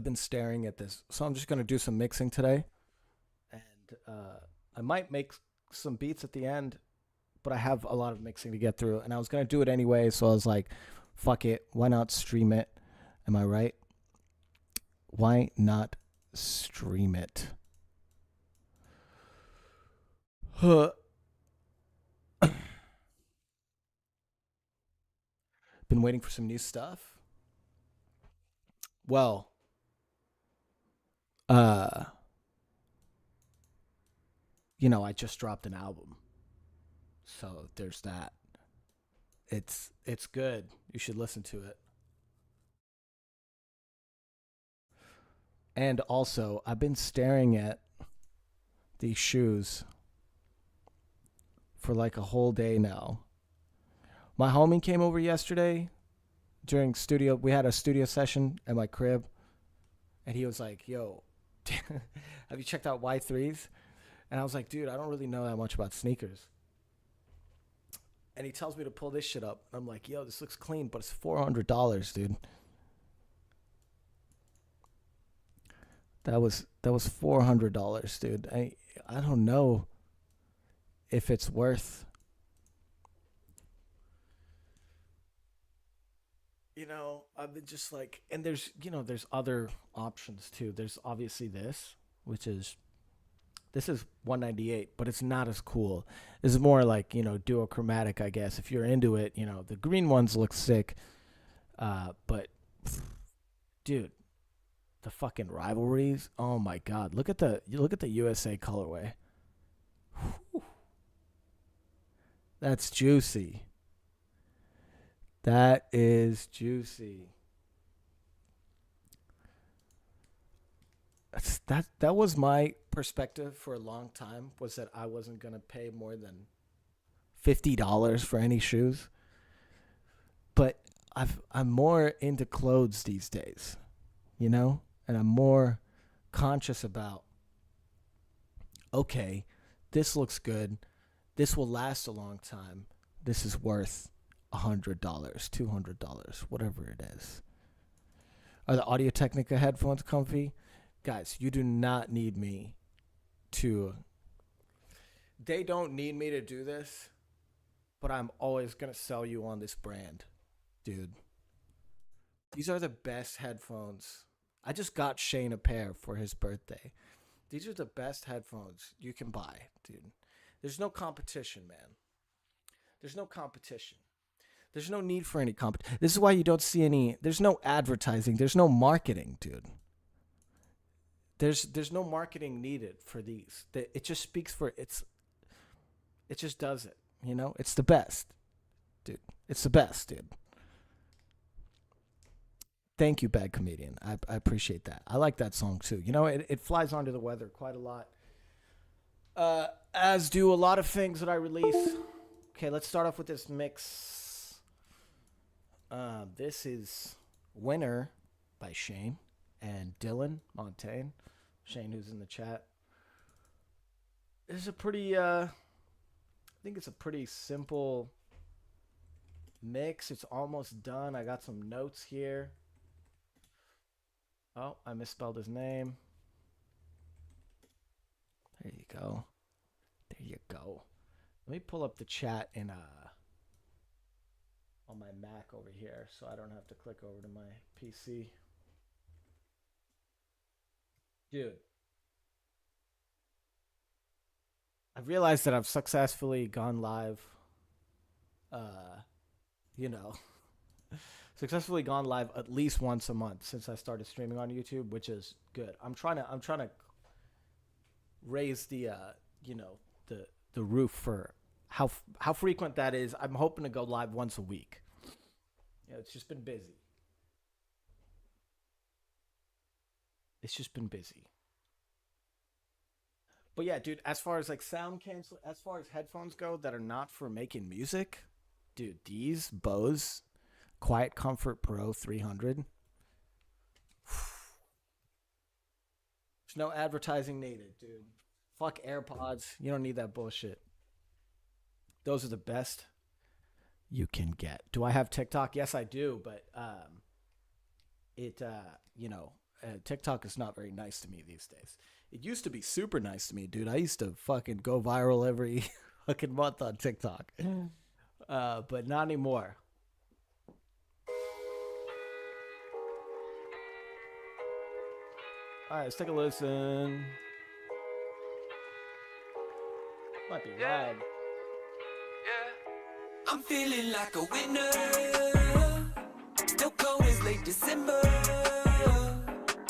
I've been staring at this, so I'm just gonna do some mixing today, and I might make some beats at the end, but I have a lot of mixing to get through, and I was gonna do it anyway, so I was like, "Fuck it, why not stream it?" Am I right? Why not stream it? Huh. Been waiting for some new stuff. Well, uh, I just dropped an album, so there's that. It's good. You should listen to it. And also, I've been staring at these shoes for like a whole day now. My homie came over yesterday during studio. We had a studio session at my crib, and he was like, "Yo, have you checked out Y3s?" And I was like, "Dude, I don't really know that much about sneakers." And he tells me to pull this shit up. I'm like, "Yo, this looks clean, but it's $400, dude." That was $400, dude. I don't know if it's worth. I've been just like, and there's other options too. There's obviously this, which is this is 198, but it's not as cool. This is more like duochromatic, I guess. If you're into it, the green ones look sick. But dude, the fucking rivalries. Oh my god, look at the USA colorway. That's juicy. That is juicy. That was my perspective for a long time, was that I wasn't gonna pay more than $50 for any shoes. But I'm more into clothes these days, and I'm more conscious about, okay, this looks good. This will last a long time. This is worth $100, $200, whatever it is. Are the Audio Technica headphones comfy? Guys, you do not need me to. They don't need me to do this, but I'm always going to sell you on this brand, dude. These are the best headphones. I just got Shane a pair for his birthday. These are the best headphones you can buy, dude. There's no competition, man. There's no competition. There's no need for any This is why you don't see any. There's no advertising. There's no marketing, dude. There's no marketing needed for these. It just speaks for it's. It just does it. It's the best, dude. It's the best, dude. Thank you, Bad Comedian. I appreciate that. I like that song too. It flies onto the weather quite a lot. As do a lot of things that I release. Okay, let's start off with this mix. This is Winner by Shane and Dylan Montaigne. Shane, who's in the chat. This is a pretty, I think it's a pretty simple mix. It's almost done. I got some notes here. Oh, I misspelled his name. There you go. There you go. Let me pull up the chat in on my Mac over here so I don't have to click over to my PC. Dude, I've realized that I've successfully gone live uh you know, successfully gone live at least once a month since I started streaming on YouTube, which is good. I'm trying to raise the the roof for how frequent that is. I'm hoping to go live once a week. It's just been busy. It's just been busy. But yeah, dude, as far as like sound cancel, as far as headphones go that are not for making music, dude, these Bose Quiet Comfort Pro 300. There's no advertising needed, dude. Fuck AirPods. You don't need that bullshit. Those are the best you can get. Do I have TikTok? Yes, I do, but it TikTok is not very nice to me these days. It used to be super nice to me, dude. I used to fucking go viral every fucking month on TikTok. But not anymore. All right, let's take a listen. Might be loud. I'm feeling like a winner. Still cold as late December.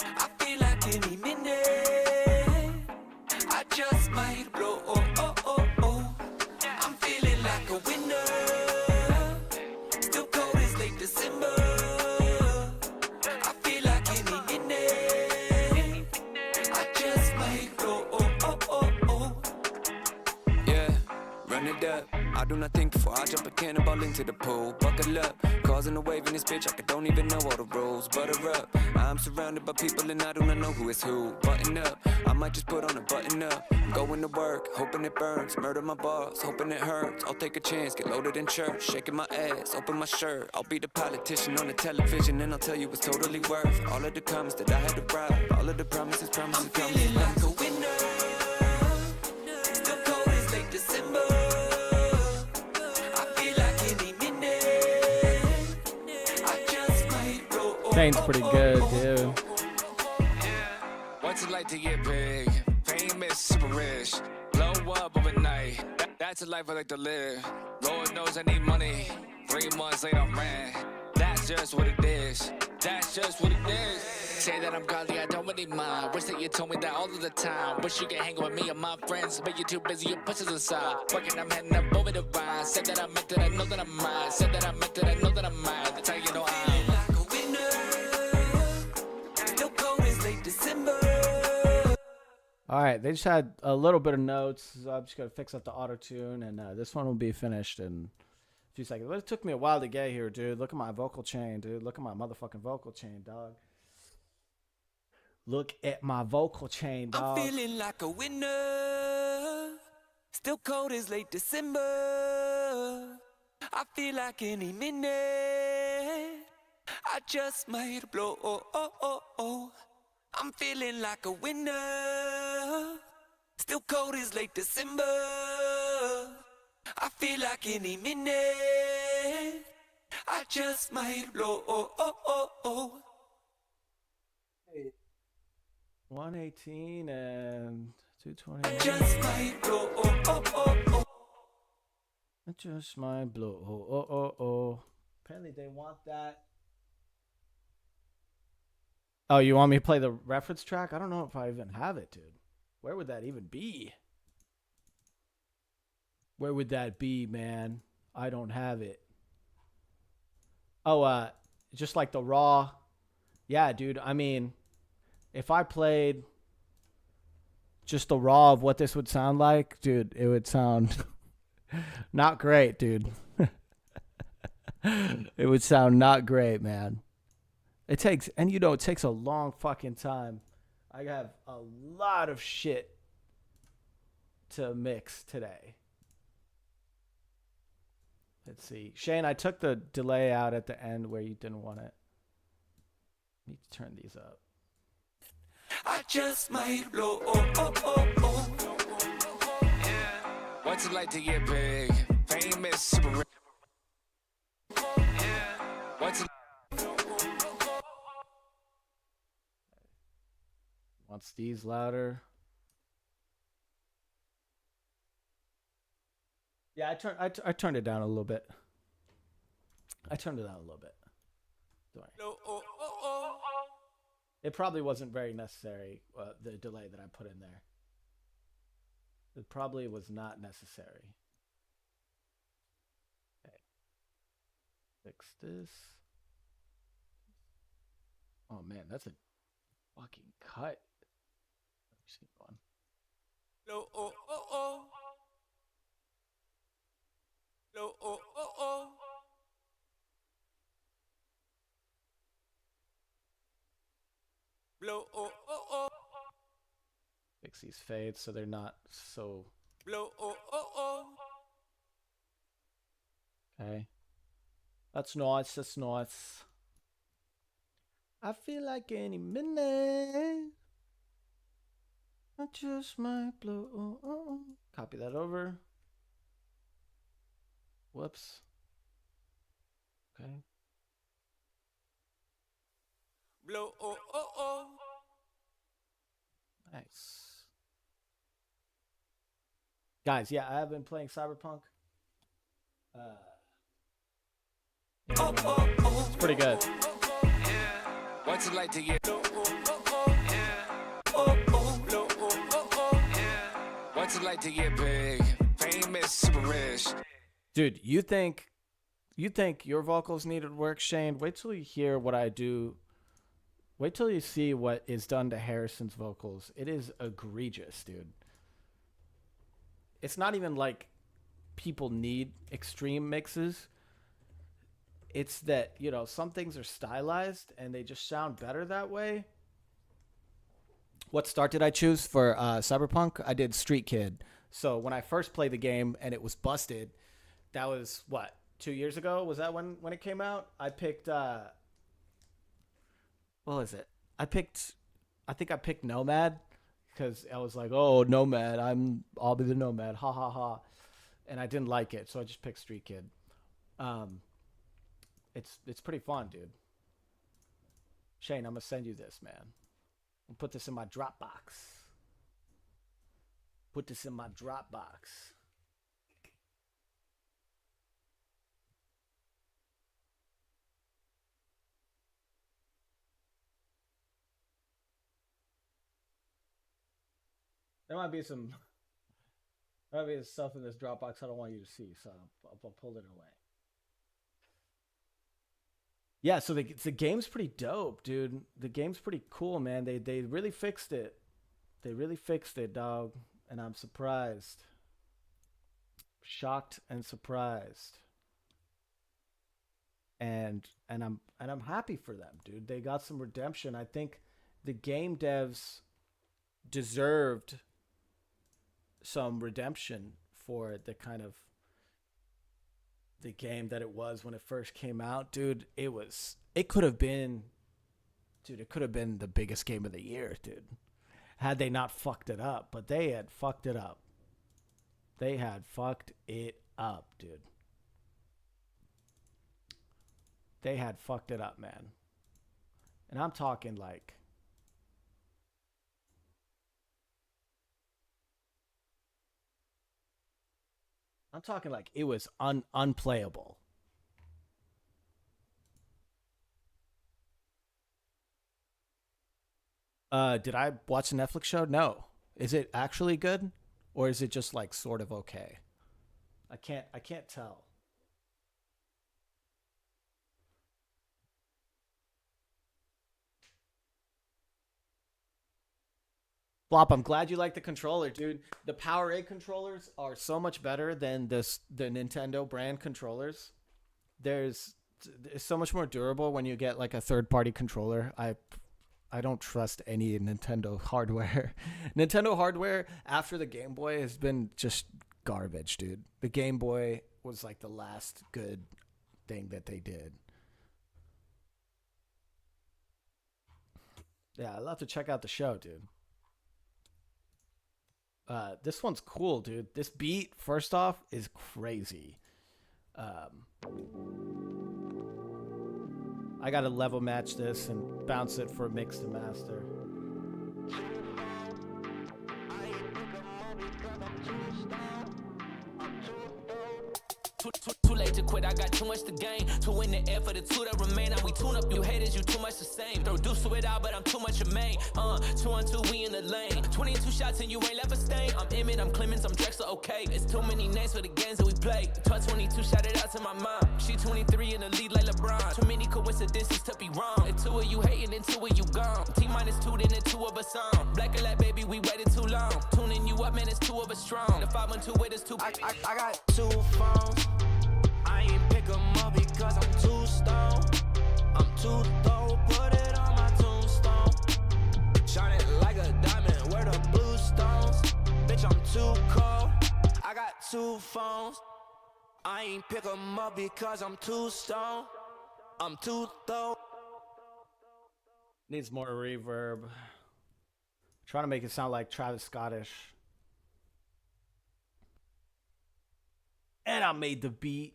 I feel like any minute I just might blow. I'm feeling like a winner. Still cold as late December. I feel like any minute I just might blow. Yeah, run it up. I do not think before I jump a cannonball into the pool. Buckle up, causing a wave in this bitch. I don't even know all the rules. Butter up, I'm surrounded by people and I do not know who is who. Button up, I might just put on a button up. Going to work, hoping it burns. Murder my boss, hoping it hurts. I'll take a chance, get loaded in church. Shaking my ass, open my shirt. I'll be the politician on the television and I'll tell you it's totally worth all of the comments that I had to bribe. All of the promises. I'm feeling like a winner. Still cold as late December. Shane's pretty good, dude. What's it like to get big? Famous, super rich. Blow up overnight. That's a life I like to live. Lord knows I need money. 3 months late on rent. That's just what it is. That's just what it is. Say that I'm godly, I don't really mind. Wish that you told me that all of the time. Wish you could hang with me and my friends, but you're too busy, you push us aside. Working, I'm heading up over the vine. Said that I meant that I know that I'm mine. Said that I meant that I know that I'm mine. That's how you know I'm like a winner. Still cold as late December. All right, they just had a little bit of notes, so I'm just gonna fix up the auto tune, and this one will be finished in a few seconds. But it took me a while to get here, dude. Look at my vocal chain, dude. Look at my motherfucking vocal chain, dog. Look at my vocal chain, dog. I'm feeling like a winner. Still cold as late December. I feel like any minute I just might blow. I'm feeling like a winner. Still cold as late December. I feel like any minute I just might blow. 118 and 220. I just might blow. I just might blow. Apparently they want that. Oh, you want me to play the reference track? I don't know if I even have it, dude. Where would that even be? Where would that be, man? I don't have it. Oh, just like the raw. Yeah, dude. I mean, if I played just the raw of what this would sound like, dude, it would sound not great, dude. It would sound not great, man. It takes a long fucking time. I have a lot of shit to mix today. Let's see. Shane, I took the delay out at the end where you didn't want it. Need to turn these up. I just might blow. Yeah. What's it like to get big? Famous, super rich. Yeah. What's it Wants these louder. Yeah, I turned it down a little bit. It probably wasn't very necessary, the delay that I put in there. It probably was not necessary. Okay. Fix this. Oh man, that's a fucking cut. Let me see one. Fix these fades so they're not so. Okay. That's nice. I feel like any minute I just might blow. Copy that over. Whoops. Okay. Blow, oh, oh, oh. Nice. Guys, yeah, I have been playing Cyberpunk. It's pretty good. What's it like to get? What's it like to get big, famous, super rich? Dude, you think your vocals needed work, Shane? Wait till you hear what I do. Wait till you see what is done to Harrison's vocals. It is egregious, dude. It's not even like people need extreme mixes. It's that, you know, some things are stylized and they just sound better that way. What start did I choose for Cyberpunk? I did Street Kid. So when I first played the game and it was busted, that was what, 2 years ago? Was that when it came out? I picked what was it? I think I picked Nomad because I was like, oh, Nomad, I'll be the Nomad, ha ha ha, and I didn't like it, so I just picked Street Kid. It's pretty fun, dude. Shane, I'm gonna send you this, man. I'll put this in my Dropbox. Put this in my Dropbox. There might be some stuff in this Dropbox I don't want you to see, so I'll pull it away. Yeah, so the game's pretty dope, dude. The game's pretty cool, man. They really fixed it. They really fixed it, dog. And I'm surprised. Shocked and surprised. And I'm happy for them, dude. They got some redemption. I think the game devs deserved some redemption for the kind of the game that it was when it first came out, dude. It could have been the biggest game of the year, dude, had they not fucked it up. But they had fucked it up. They had fucked it up, dude. They had fucked it up, man. And I'm talking like it was unplayable. Did I watch the Netflix show? No. Is it actually good, or is it just like sort of okay? I can't tell. Flop, I'm glad you like the controller, dude. The Power 8 controllers are so much better than the Nintendo brand controllers. It's so much more durable when you get like a third-party controller. I don't trust any Nintendo hardware. Nintendo hardware after the Game Boy has been just garbage, dude. The Game Boy was like the last good thing that they did. Yeah, I'll have to check out the show, dude. This one's cool, dude. This beat, first off, is crazy. I gotta level match this and bounce it for mix to master. Too late to quit, I got too much to gain. Two in the air for the two that remain. Now we tune up, you haters, you too much the same. Throw deuce to it out, but I'm too much a main. 2 on 2, we in the lane. 22 shots and you ain't left a stain. I'm Emmett, I'm Clemens, I'm Drexler, okay. It's too many names for the games that we play. 22 shot it out to my mom. She 23 in the lead like LeBron. Too many coincidences to be wrong. And 2 of you hating and 2 of you gone. T-2, then the 2 of us on. Black and black, baby, we waited too long. Tuning you up, man, it's 2 of us strong. The 512 with us 2. I got 2 phones. I ain't pick 'em up because I'm too stoned. I'm too thorough, put it on my tombstone. Shine it like a diamond, where the blue stones. Bitch, I'm too cold. I got 2 phones. I ain't pick 'em up because I'm too stoned. I'm too thorough. Needs more reverb. Trying to make it sound like Travis Scottish. And I made the beat.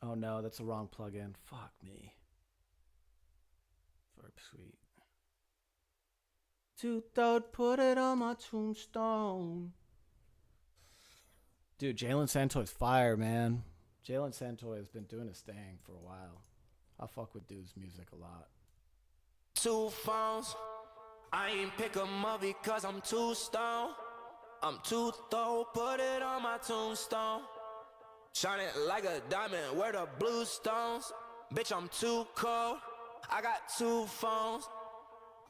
Oh no, that's the wrong plugin. Fuck me. Verb Suite. Two-third, put it on my tombstone. Dude, Jalen Santoy's fire, man. Jalen Santoy has been doing his thing for a while. I fuck with dude's music a lot. 2 phones, I ain't pick 'em up because I'm too stoned. I'm too thorough, put it on my tombstone. Shine it like a diamond, where the blue stones. Bitch, I'm too cold, I got 2 phones.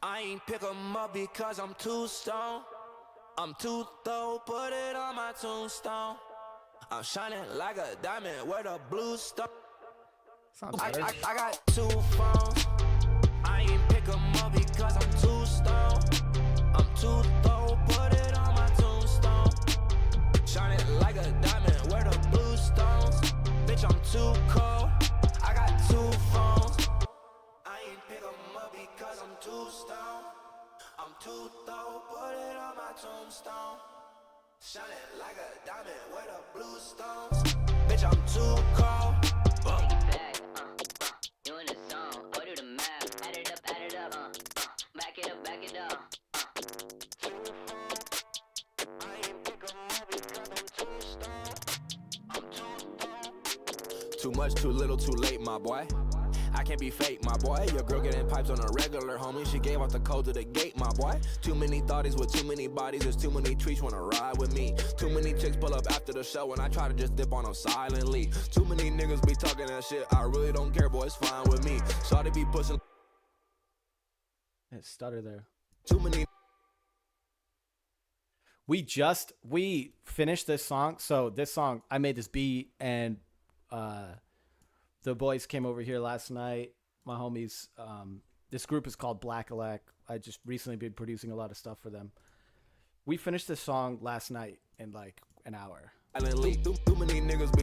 I ain't pick 'em up because I'm too stoned. I'm too thorough, put it on my tombstone. I'm shining like a diamond, where the blue stone. Sounds better. I got 2 phones. I ain't pick 'em up because I'm too stoned. I'm too thorough, put it on my tombstone. Shine it like a diamond, where the blue stones. Bitch, I'm too cold, I got 2 phones. I ain't pick 'em up because I'm too stoned. I'm too thorough, put it on my tombstone. Shine it like a diamond, where the blue stones. Bitch, I'm too cold. Take it back, you in the zone. Go do the math, add it up, back it up, back it up. I ain't pick 'em up because I'm too stoned. I'm too thorough. Too much, too little, too late, my boy. I can't be fake, my boy. Your girl getting pipes on a regular, homie. She gave out the code to the gate, my boy. Too many thotties with too many bodies. There's too many trees wanna ride with me. Too many chicks pull up after the show and I try to just dip on them silently. Too many niggas be talking that shit. I really don't care, boy. It's fine with me. Sorry to be pushing. It stutter there. Too many. We finished this song. So this song, I made this beat, and the boys came over here last night. My homies. This group is called Black Elect. I just recently been producing a lot of stuff for them. We finished this song last night in like an hour. Too many niggas be.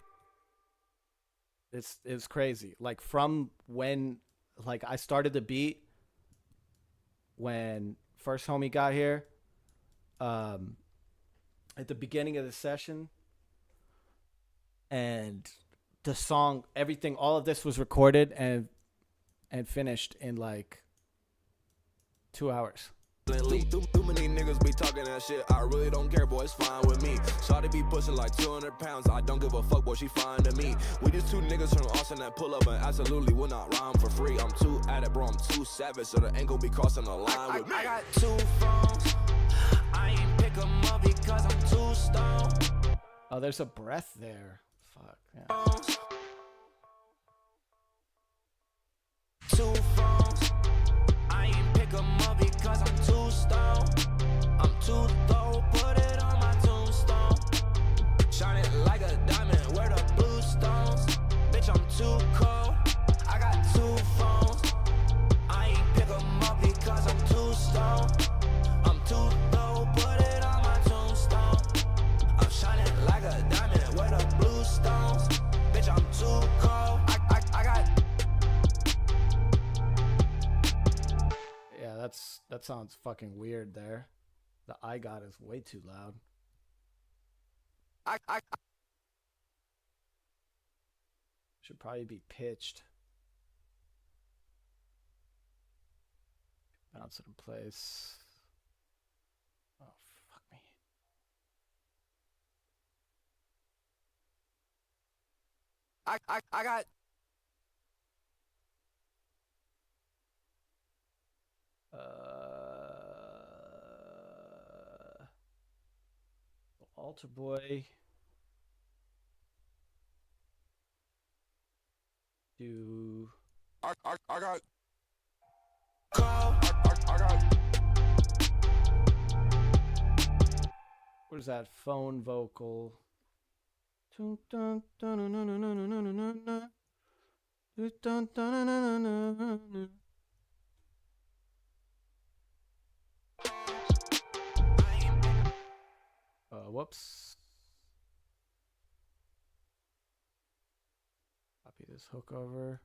It's crazy. Like from when like I started the beat when first homie got here. At the beginning of the session, and the song, everything, all of this was recorded and finished in like 2 hours. Too many niggas be talking that shit. I really don't care, boy. It's fine with me. Shawty be pushing like 200 pounds. I don't give a fuck, boy. She fine to me. We just 2 niggas from Austin that pull up and absolutely will not rhyme for free. I'm too at it, bro. I'm too savage, so the ain't gon' be crossing the line with me. I got 2 phones. I ain't pick 'em up because I'm too stoned. Oh, there's a breath there. Fuck. Yeah. 2 phones. I ain't pick 'em up because I'm too stoned. I'm too thorough, put it on my tombstone. Shine it like a diamond, where the blue stones. Bitch, I'm too cold, I got 2 phones. I ain't pick 'em up because I'm too stoned. I'm too thorough, put it on my tombstone. I'm shining like a diamond, where the blue stones. Bitch, I'm too cold, I got. Yeah, that sounds fucking weird there. The I got is way too loud. I Should probably be pitched. Bounce it in place. Oh, fuck me. got. Altar Boy. Do. I got. Call. I got. What is that? Phone vocal. Whoops. Copy this hook over.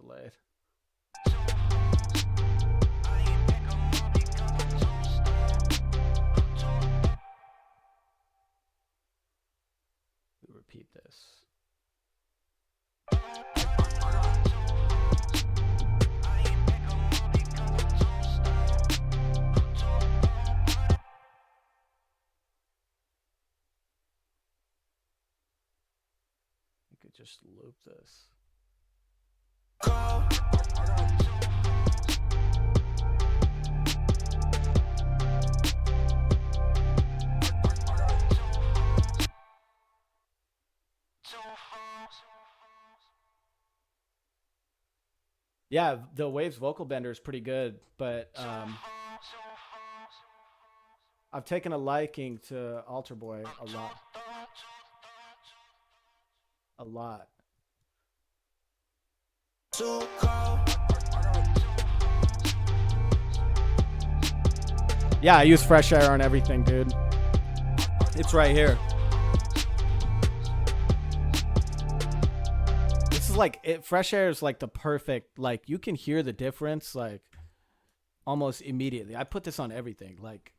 delayed. We repeat this. You could just loop this. Yeah, the Waves vocal bender is pretty good, but I've taken a liking to Altar Boy a lot. A lot. Yeah, I use Fresh Air on everything, dude. It's right here. This is like it. Fresh Air is like the perfect. Like you can hear the difference like almost immediately. I put this on everything. Like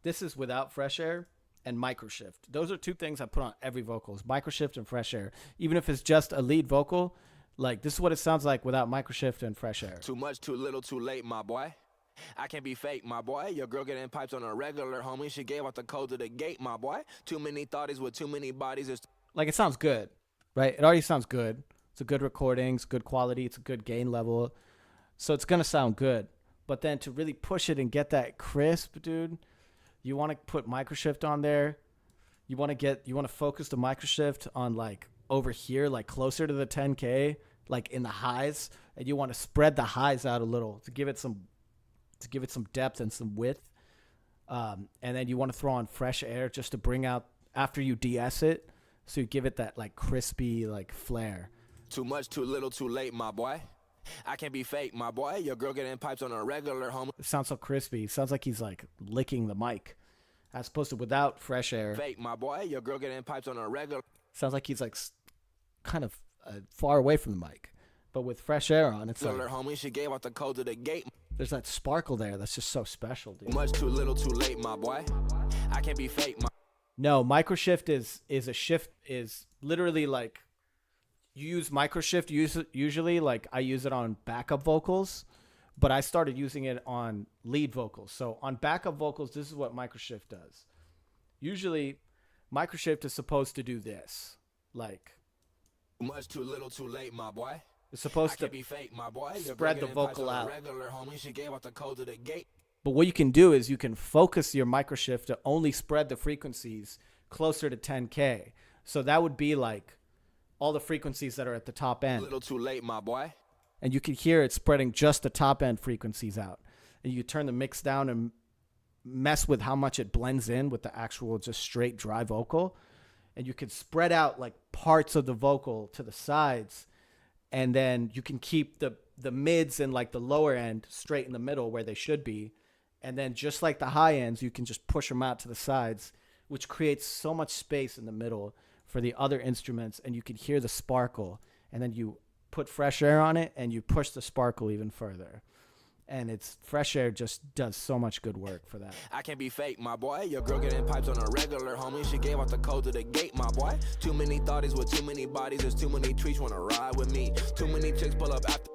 this is without Fresh Air and Microshift. Those are two things I put on every vocals. Microshift and Fresh Air. Even if it's just a lead vocal, like this is what it sounds like without Microshift and Fresh Air. Too much, too little, too late, my boy. I can't be fake, my boy. Your girl getting pipes on a regular, homie. She gave out the code to the gate, my boy. Too many thoughties with too many bodies. Like it sounds good, right? It already sounds good. It's a good recording. It's good quality. It's a good gain level. So it's going to sound good. But then to really push it and get that crisp, dude, you want to put Microshift on there. You want to focus the Microshift on like over here, like closer to the 10K, like in the highs. And you want to spread the highs out a little to give it some depth and some width. And then you want to throw on Fresh Air just to bring out after you de-ess it. So you give it that like crispy like flair. Too much, too little, too late, my boy. I can't be fake, my boy. Your girl getting pipes on a regular, homie. It sounds so crispy. It sounds like he's like licking the mic. As opposed to without Fresh Air. Fake, my boy. Your girl getting pipes on a regular. Sounds like he's like kind of far away from the mic. But with Fresh Air on, it's like, homie, she gave out the code to the gate. There's that sparkle there that's just so special, dude. Too much, too little, too late, my boy. I can't be fake, my. No, Microshift is a shift, is literally like, you use Microshift usually, like I use it on backup vocals, but I started using it on lead vocals. So on backup vocals, this is what Microshift does. Usually, Microshift is supposed to do this, like. Too much, too little, too late, my boy. It's supposed to be fake, my boy. spread the vocal out. Regular, homie. She gave out the code to the gate. But what you can do is you can focus your Microshift to only spread the frequencies closer to 10K. So that would be like all the frequencies that are at the top end. A little too late, my boy. And you can hear it spreading just the top end frequencies out. And you turn the mix down and mess with how much it blends in with the actual just straight dry vocal. And you can spread out like parts of the vocal to the sides. And then you can keep the mids and like the lower end straight in the middle where they should be. And then just like the high ends, you can just push them out to the sides, which creates so much space in the middle for the other instruments. And you can hear the sparkle. And then you put Fresh Air on it and you push the sparkle even further. And it's Fresh Air just does so much good work for that. I can't be fake, my boy. Your girl getting pipes on a regular, homie. She gave out the code to the gate, my boy. Too many thoughties with too many bodies. There's too many trees wanna ride with me. Too many chicks pull up after.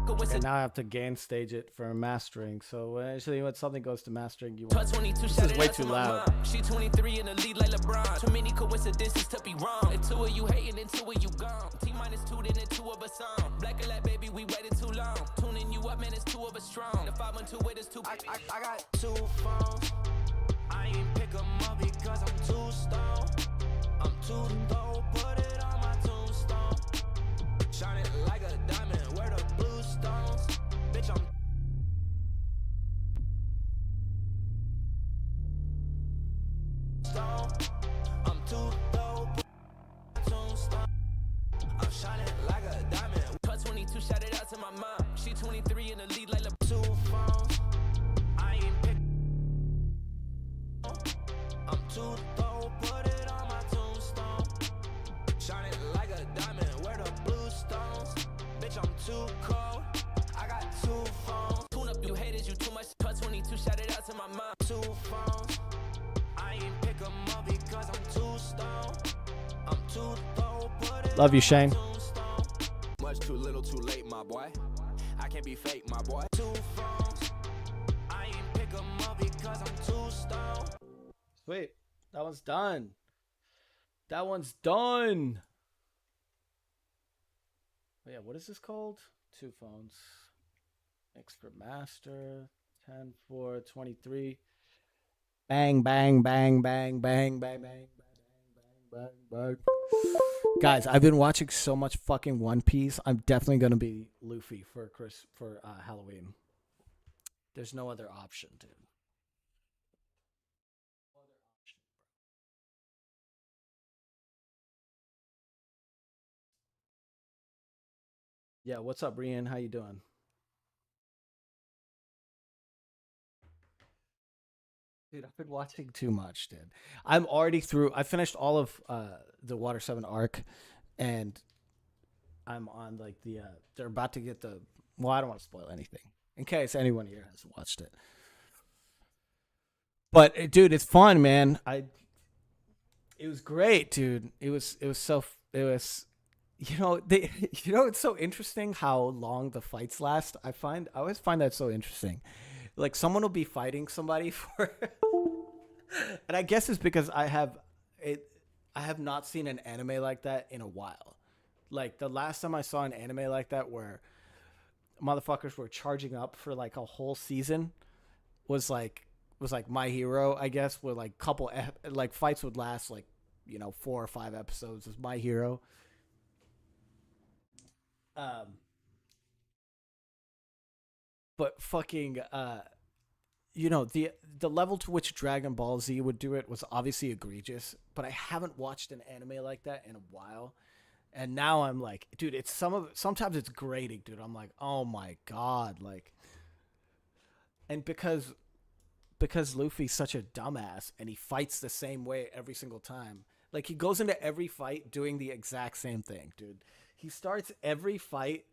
And now I have to gain stage it for mastering. So actually, when something goes to mastering, you want. Plus 22 This shot is it way out too to my loud. mom. She 23 in the lead like LeBron. Too many coincidences to be wrong. And two of you hating, and two of you gone. T-2, then and two of us on. Black and black, baby, we waited too long. Tuning you up, man, it's two of us strong. The 512 with us two. I got 2 phones. I ain't pick 'em up because I'm too stoned. I'm too low, put it on my tombstone. Shine it like a diamond, where the blue stones. Bitch, I'm stone. I'm too low, put my tombstone. I'm shining like a diamond. Plus 22 shot it out to my mom. She 23 in the lead like LeBron. 2 phones. I ain't pick. I'm too low, put it on my tombstone. Shining like a diamond, where the blue stones. Bitch, I'm too cold. I got 2 phones. Tune up, you haters, you too much. Plus 22 shot it out to my mom. 2 phones. I ain't pick 'em up because I'm too stoned. I'm too low, put it Love you, on Shane. my tombstone. Much too little, too late, my boy. I can't be fake, my boy. 2 phones. I ain't pick 'em up because I'm too stoned. Sweet. That one's done. That one's done. Oh, yeah, what is this called? 2 phones. Extra master. 10, 4, 23. Bang, bang, bang, bang, bang, bang, bang, bang, bang, bang, bang. Guys, I've been watching so much fucking One Piece. I'm definitely gonna be Luffy for Halloween. There's no other option, dude. Yeah, what's up, Rian? How you doing? Dude, I've been watching too much, dude. I'm already through. I finished all of the Water 7 arc, and I'm on like the. They're about to get the. Well, I don't want to spoil anything in case anyone here has watched it. But dude, it's fun, man. It was great, dude. It was so. It was. It's so interesting how long the fights last. I always find that so interesting. Like someone will be fighting somebody for, and I guess it's because I have not seen an anime like that in a while. Like the last time I saw an anime like that where motherfuckers were charging up for like a whole season was like My Hero, I guess, where like like fights would last like 4 or 5 episodes. Was My Hero. But fucking the level to which Dragon Ball Z would do it was obviously egregious, but I haven't watched an anime like that in a while. And now I'm like, dude, sometimes it's grating, dude. I'm like, oh my god, like, and because Luffy's such a dumbass and he fights the same way every single time. Like he goes into every fight doing the exact same thing, dude. He starts every fight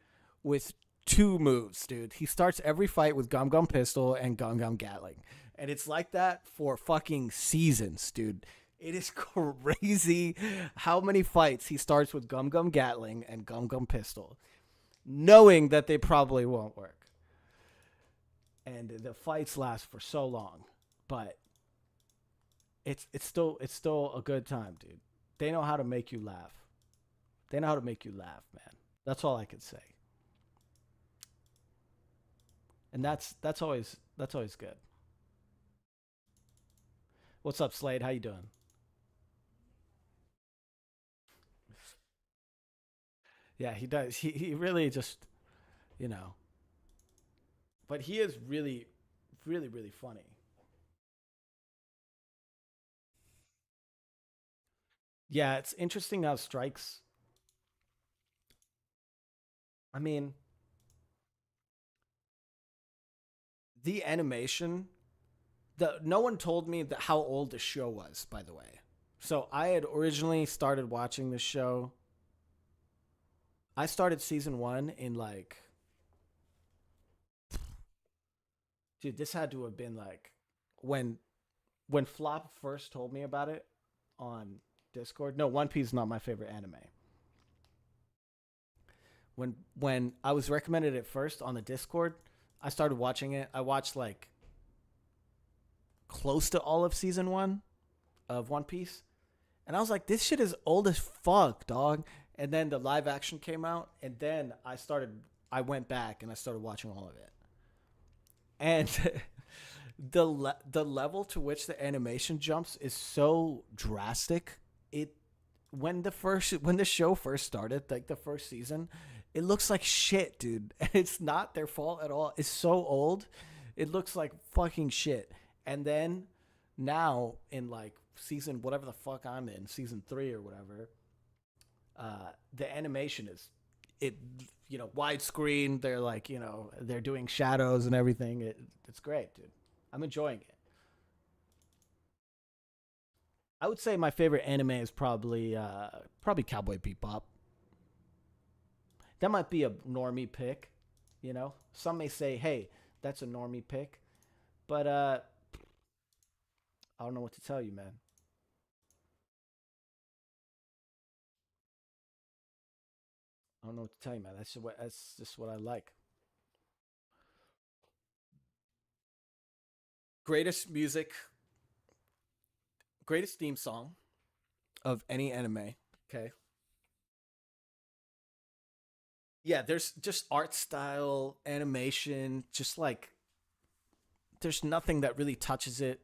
with 2 moves, dude. He starts every fight with Gum Gum Pistol and Gum Gum Gatling. And it's like that for fucking seasons, dude. It is crazy how many fights he starts with Gum Gum Gatling and Gum Gum Pistol, knowing that they probably won't work. And the fights last for so long, but it's still a good time, dude. They know how to make you laugh. They know how to make you laugh, man. That's all I can say. And that's always good. What's up, Slade? How you doing? Yeah, he does. He really just, but he is really, really, really funny. Yeah, it's interesting how Strikes. I mean, the animation. No one told me how old the show was, by the way. So I had originally started watching this show. I started season 1 in like, dude, this had to have been like when Flop first told me about it on Discord. No, One Piece is not my favorite anime. when I was recommended it first on the Discord, I started watching it. I watched like close to all of season 1 of One Piece. And I was like, this shit is old as fuck, dog. And then the live action came out, and then I went back and I started watching all of it. And the level to which the animation jumps is so drastic. When the show first started, like the first season, it looks like shit, dude. And it's not their fault at all. It's so old. It looks like fucking shit. And then now in like season whatever the fuck I'm in, season 3 or whatever, the animation is widescreen. They're like, they're doing shadows and everything. It's great, dude. I'm enjoying it. I would say my favorite anime is probably Cowboy Bebop. That might be a normie pick, Some may say, hey, that's a normie pick. But I don't know what to tell you, man. I don't know what to tell you, man. That's just what I like. Greatest theme song of any anime. Okay. Yeah, there's just art style, animation, just like there's nothing that really touches it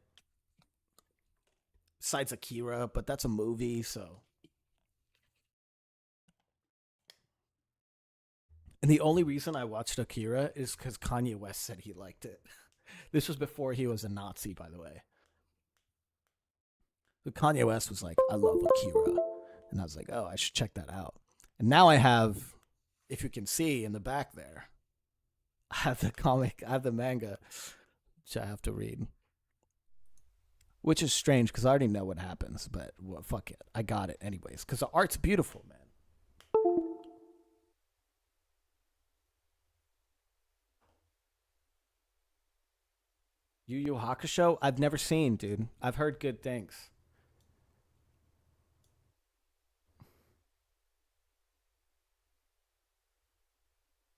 besides Akira, but that's a movie, so. And the only reason I watched Akira is because Kanye West said he liked it. This was before he was a Nazi, by the way. But Kanye West was like, I love Akira. And I was like, oh, I should check that out. And now I have, if you can see in the back there, I have the comic, I have the manga, which I have to read. Which is strange because I already know what happens, but well, fuck it. I got it anyways because the art's beautiful, man. Yu Yu Hakusho? I've never seen, dude. I've heard good things.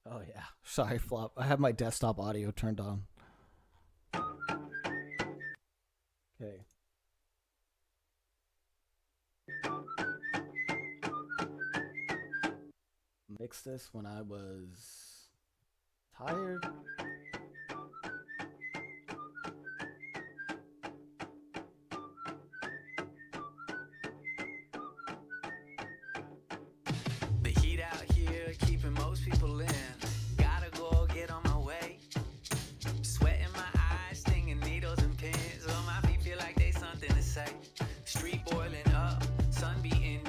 Oh, yeah. Sorry, Flop. I have my desktop audio turned on. Okay. Mixed this when I was tired. The heat out here keeping most people in. Gotta go get on my way. Sweat in my eyes, stinging needles and pins. On my feet feel like they something to say. Street boiling up, sun beating.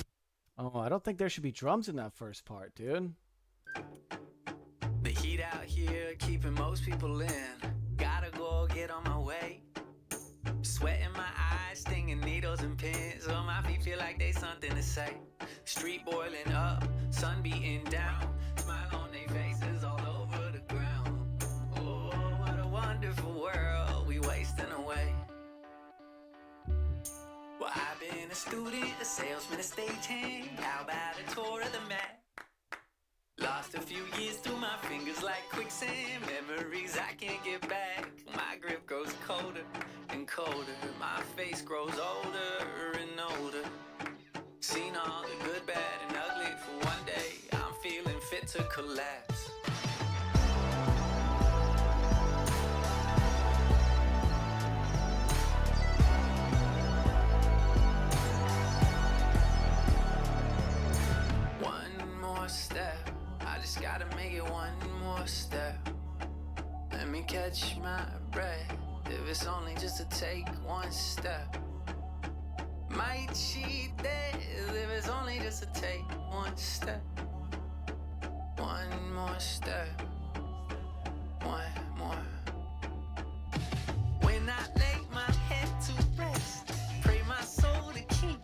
Oh, I don't think there should be drums in that first part, dude. The heat out here keeping most people in. Gotta go get on my way. Sweat in my eyes, stinging needles and pins. On my feet feel like they something to say. Street boiling up, sun beating down. Smile on their faces all over the ground. Oh, what a wonderful world we wasting away. Well, I've been a student, a salesman, a stagehand. How about a tour of the Met? Lost a few years through my fingers like quicksand. Memories I can't get back. My grip grows colder and colder. My face grows older and older. Seen all the good, bad, and ugly for one day. I'm feeling fit to collapse. One more step. I just gotta make it one more step. Let me catch my breath. If it's only just to take one step. Might cheat death if it's only just to take one step. One more step. One more. When I lay my head to rest, pray my soul to keep.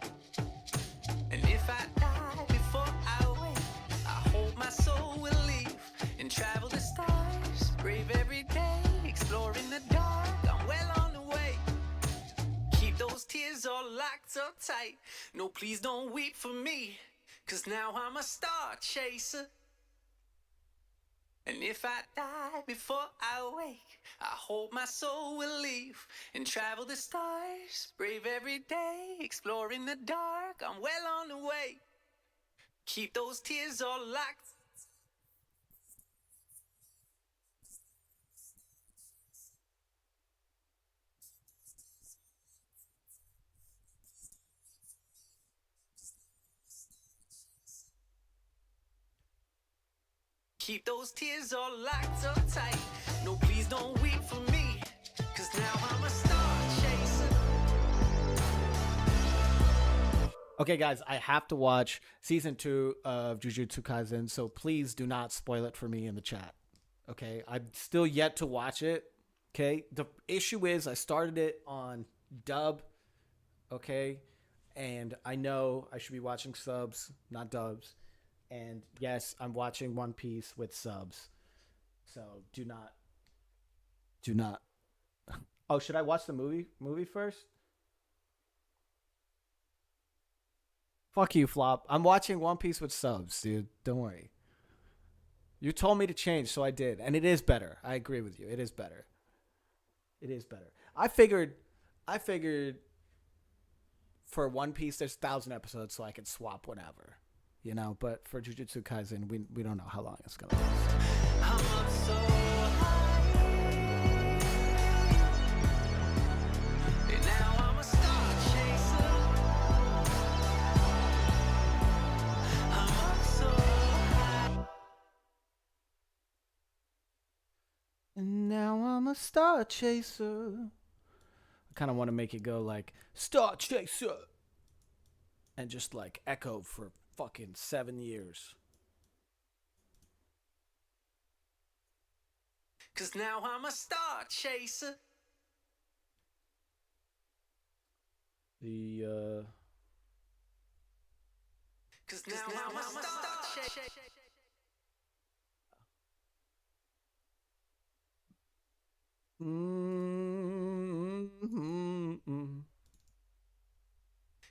And if I die before I wake, I hope my soul will leave and travel the stars, brave every day, exploring the dark. I'm well on the way. Keep those tears all locked up tight. No, please don't weep for me, 'cause now I'm a star chaser. And if I die before I wake, I hope my soul will leave and travel the stars, brave every day, exploring the dark. I'm well on the way. Keep those tears all locked. Keep those tears all locked up tight. No, please don't weep for me, 'cause now I'm a star chaser. Okay, guys, I have to watch season 2 of Jujutsu Kaisen, so please do not spoil it for me in the chat. Okay, I'm still yet to watch it. Okay, the issue is I started it on dub. Okay, and I know I should be watching subs, not dubs. And yes, I'm watching One Piece with subs. So do not. Oh, should I watch the movie first? Fuck you, Flop. I'm watching One Piece with subs, dude. Don't worry. You told me to change, so I did. And it is better. I agree with you. It is better. It is better. I figured for One Piece there's 1,000 episodes, so I could swap whenever. You know, but for Jujutsu Kaisen, we don't know how long it's gonna last. I'm up so high, and now I'm a star chaser. I'm up so high. And now I'm a star chaser. I kind of want to make it go like Star Chaser, and just like echo for fucking 7 years. 'Cause now I'm a star chaser. The 'Cause now I'm a star chaser. mm-hmm.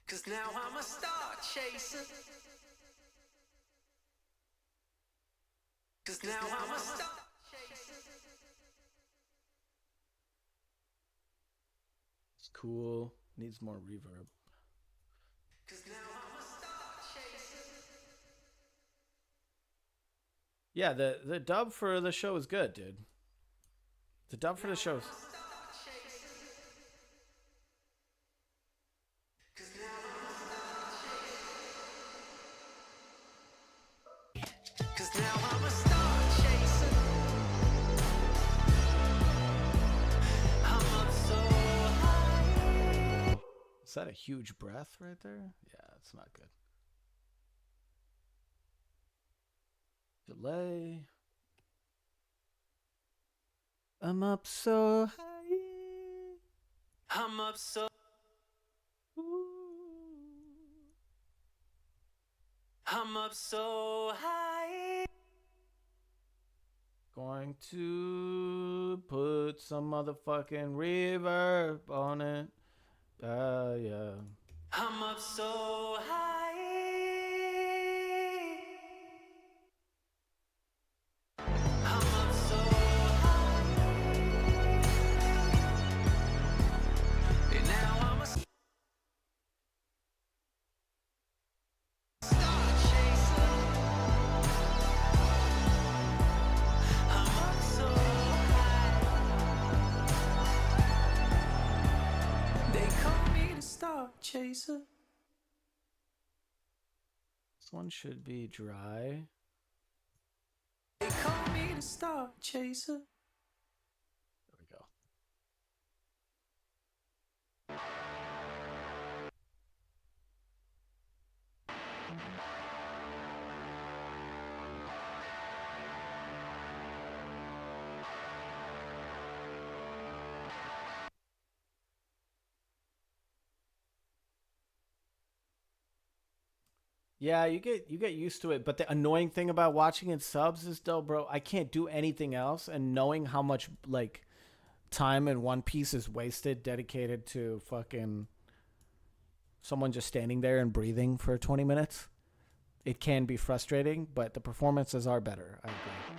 'Cause now I'm a star chaser. 'Cause now I'm a star chaser. It's cool. Needs more reverb. 'Cause now I'm a star chaser. Yeah, the dub for the show is good, dude. The dub for the show is... Cause now I'm a star chaser. I'm up so high. Is that a huge breath right there? Yeah, it's not good. Delay. I'm up so high. I'm up so. I'm up so high. Going to put some motherfucking reverb on it. Yeah. I'm up so high. I'm up so high. And now I'm a star chaser. I'm up so high. They call me the star chaser. This one should be dry. They call me the star chaser. There we go. Yeah, you get used to it, but the annoying thing about watching in subs is though, bro, I can't do anything else, and knowing how much like time in One Piece is wasted dedicated to fucking someone just standing there and breathing for 20 minutes, it can be frustrating, but the performances are better. I agree.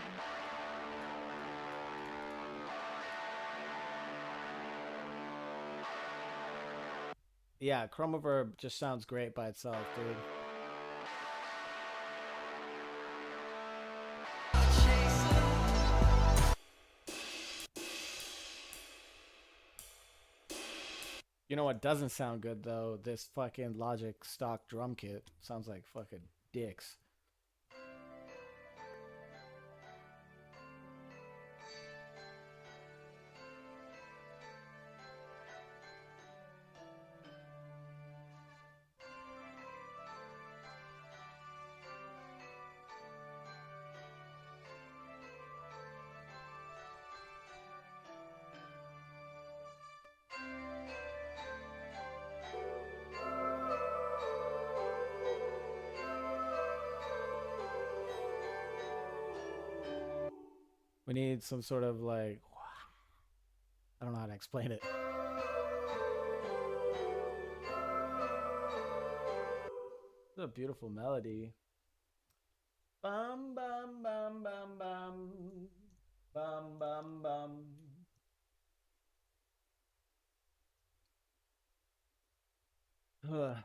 Yeah, Chromaverb just sounds great by itself, dude. You know what doesn't sound good though? This fucking Logic stock drum kit sounds like fucking dicks. We need some sort of like, I don't know how to explain it. It's a beautiful melody. Bum bum bum bum bum bum bum bum. Ugh.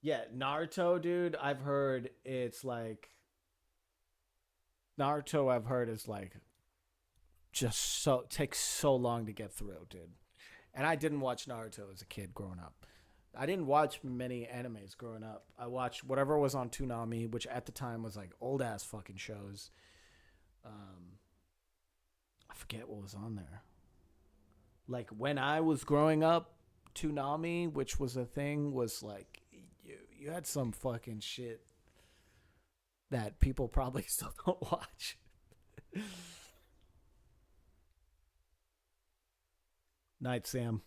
Yeah, Naruto, dude. I've heard it's like Naruto. I've heard is like just so takes so long to get through, dude. And I didn't watch Naruto as a kid growing up. I didn't watch many animes growing up. I watched whatever was on Toonami, which at the time was like old ass fucking shows. I forget what was on there. Like when I was growing up, Toonami, which was a thing, was like you had some fucking shit that people probably still don't watch. Night, Sam.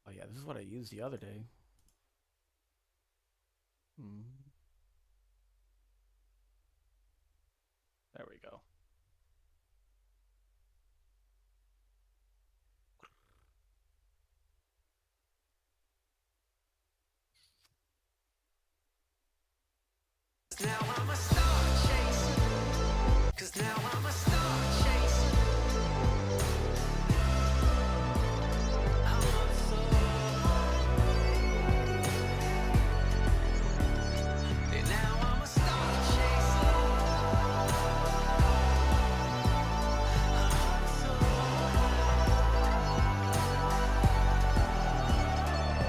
Oh yeah, this is what I used the other day. There we go. Now I'm a star chaser. 'Cause now I'm a star chaser. I'm a and now I'm a star chaser.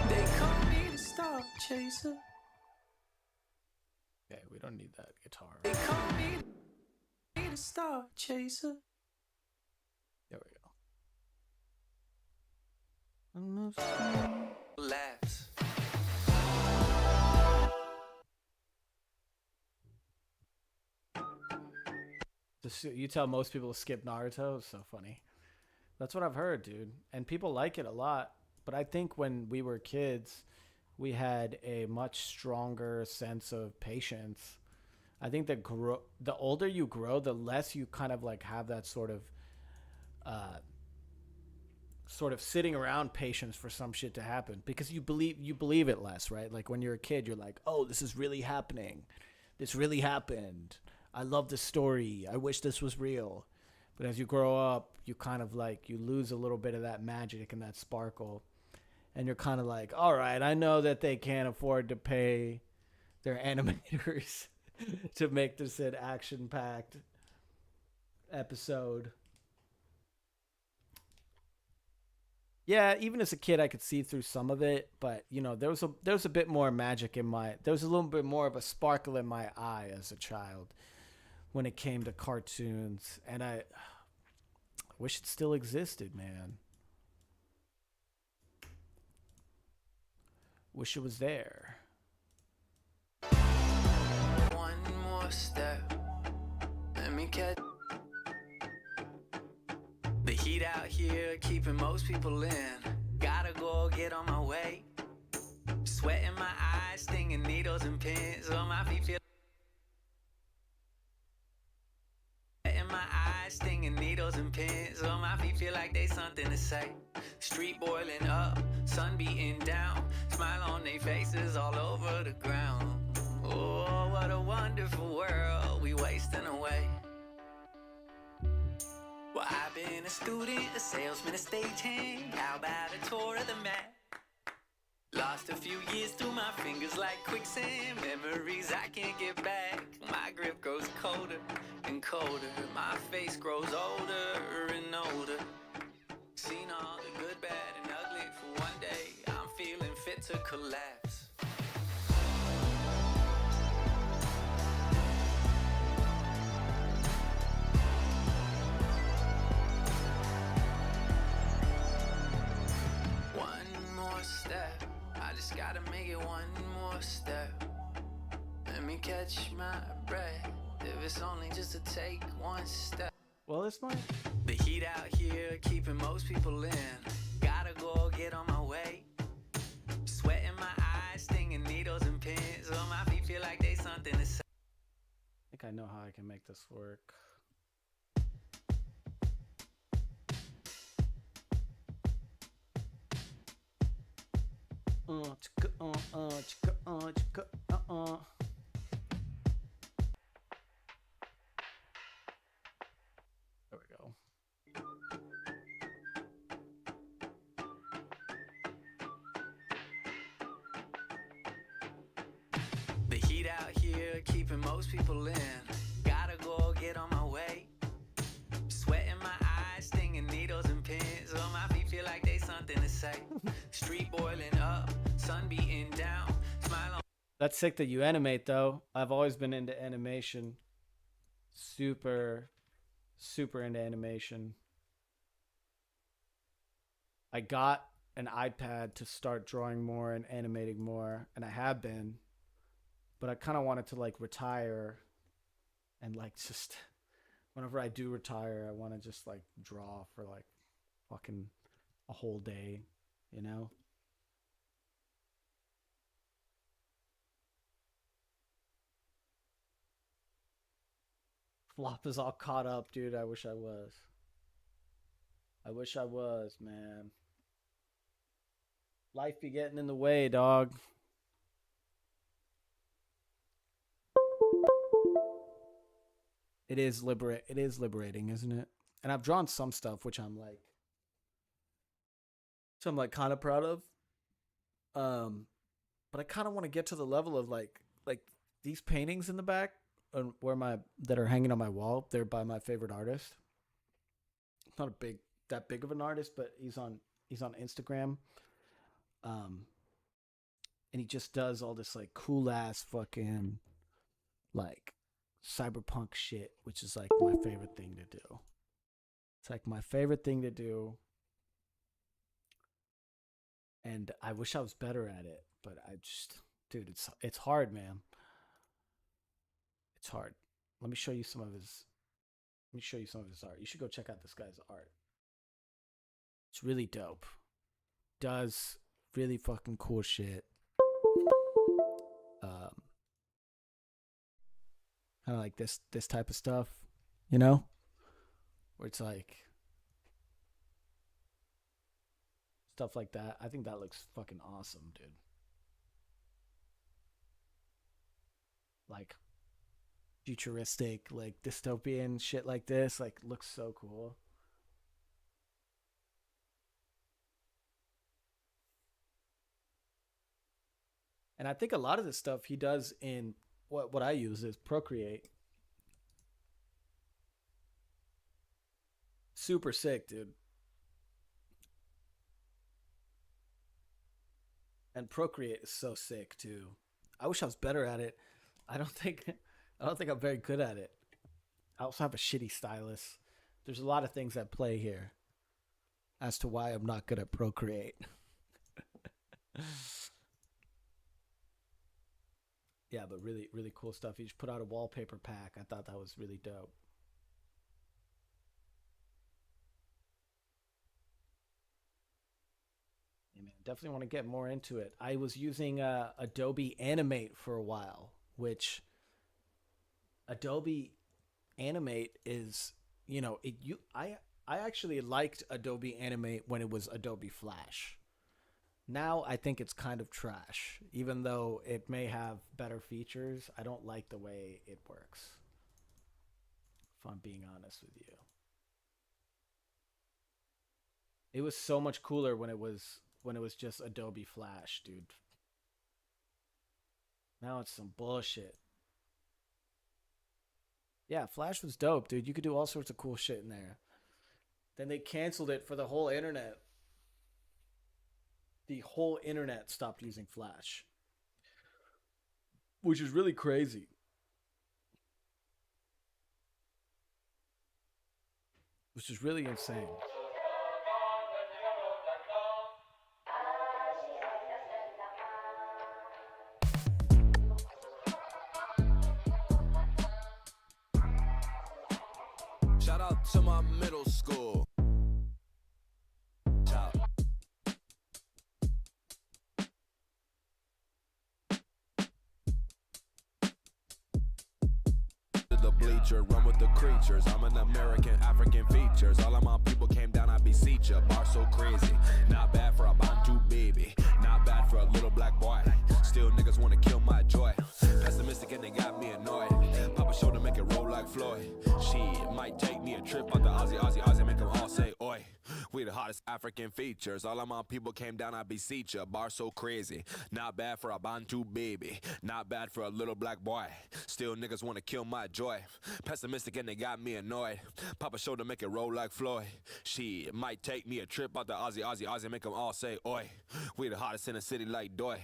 They call me the star chaser. Okay, we don't need that guitar. They call me the star chaser. There we go. Laughs. You tell most people to skip Naruto. It's so funny. That's what I've heard, dude. And people like it a lot. But I think when we were kids, we had a much stronger sense of patience. I think that the older you grow, the less you kind of like have that sort of sitting around patience for some shit to happen, because you believe it less, right? Like when you're a kid, you're like, oh, this is really happening. This really happened. I love this story. I wish this was real. But as you grow up, you kind of like, you lose a little bit of that magic and that sparkle. And you're kind of like, all right, I know that they can't afford to pay their animators to make this an action-packed episode. Yeah, even as a kid, I could see through some of it, but you know, there was a bit more magic there was a little bit more of a sparkle in my eye as a child when it came to cartoons, and I wish it still existed, man. Wish it was there. One more step. Let me catch. The heat out here keeping most people in. Gotta go get on my way. Sweat in my eyes, stinging needles and pins on my feet. Feel in my eyes, stinging needles and pins on my feet. Feel like they something to say. Street boiling up, sun beating down. Smile on their faces all over the ground. Oh, what a wonderful world we we wasting away. Well, I've been a student, a salesman, a stagehand. How about a tour of the map? Lost a few years through my fingers like quicksand. Memories I can't get back. My grip grows colder and colder. My face grows older and older. Seen all the good, bad, and ugly for one day. I'm feeling fit to collapse. One more step. I just gotta make it one more step. Let me catch my breath. If it's only just to take one step. Well, this might. The heat out here keeping most people in. Gotta go get on my way. Sweat in my eyes, stinging needles and pins. On my feet feel like they something to say. I think I know how I can make this work. There we go. The heat out here keeping most people in. Gotta go get on my way. Sweat in my eyes, stinging needles and pins. On my feet feel like they something to say. Street boiling up, sun beating down. Smile on. That's sick that you animate, though. I've always been into animation. Super into animation. I got an iPad to start drawing more and animating more, and I have been. But I kind of wanted to like retire and like just whenever I do retire, I want to just like draw for like fucking a whole day, you know? Flop is all caught up, dude. I wish I was. I wish I was, man. Life be getting in the way, dog. It is liberating, isn't it? And I've drawn some stuff which I'm like kind of proud of. But I kind of want to get to the level of like these paintings in the back that are hanging on my wall. They're by my favorite artist. Not that big of an artist, but he's on Instagram. And he just does all this like cool ass fucking like cyberpunk shit, which is like my favorite thing to do. It's like my favorite thing to do. And I wish I was better at it, but dude, it's hard, man. It's hard. Let me show you some of his art. You should go check out this guy's art. It's really dope. Does really fucking cool shit. Kind of like this type of stuff, you know? Where it's like stuff like that. I think that looks fucking awesome, dude. Like futuristic, like dystopian shit like this, like looks so cool. And I think a lot of this stuff he does in what I use is Procreate. Super sick, dude. And Procreate is so sick too. I wish I was better at it. I don't think I'm very good at it. I also have a shitty stylus. There's a lot of things at play here as to why I'm not good at Procreate. Yeah, but really, really cool stuff. He just put out a wallpaper pack. I thought that was really dope. Yeah, man, definitely want to get more into it. I was using Adobe Animate for a while, which Adobe Animate is, you know, I actually liked Adobe Animate when it was Adobe Flash. Now I think it's kind of trash. Even though it may have better features, I don't like the way it works. if I'm being honest with you. It was so much cooler when it was just Adobe Flash, dude. Now it's some bullshit. Yeah, Flash was dope, dude. You could do all sorts of cool shit in there. Then they canceled it for the whole internet. The whole internet stopped using Flash, which is really crazy. Which is really insane. Shout out to my middle school. Shout. The bleacher, run with the creatures. I'm an American, African features. All of my people came down, I beseech ya. Bar so crazy, not bad for a Bantu baby, not bad for a little black boy. Still niggas wanna kill my joy. Pessimistic and they got me annoyed. Pop a shoulder, make it roll like Floyd. Shit, might take me a trip out the Aussie, make them all say oi. We the hottest African features. All of my people came down, I beseech ya. Bar so crazy, not bad for a Bantu baby, not bad for a little black boy. Still niggas wanna kill my joy. Pessimistic and they got me annoyed. Pop a shoulder, make it roll like Floyd. Shit, might take me a trip out the Aussie, make them all say oi. We the hottest in the city like doy.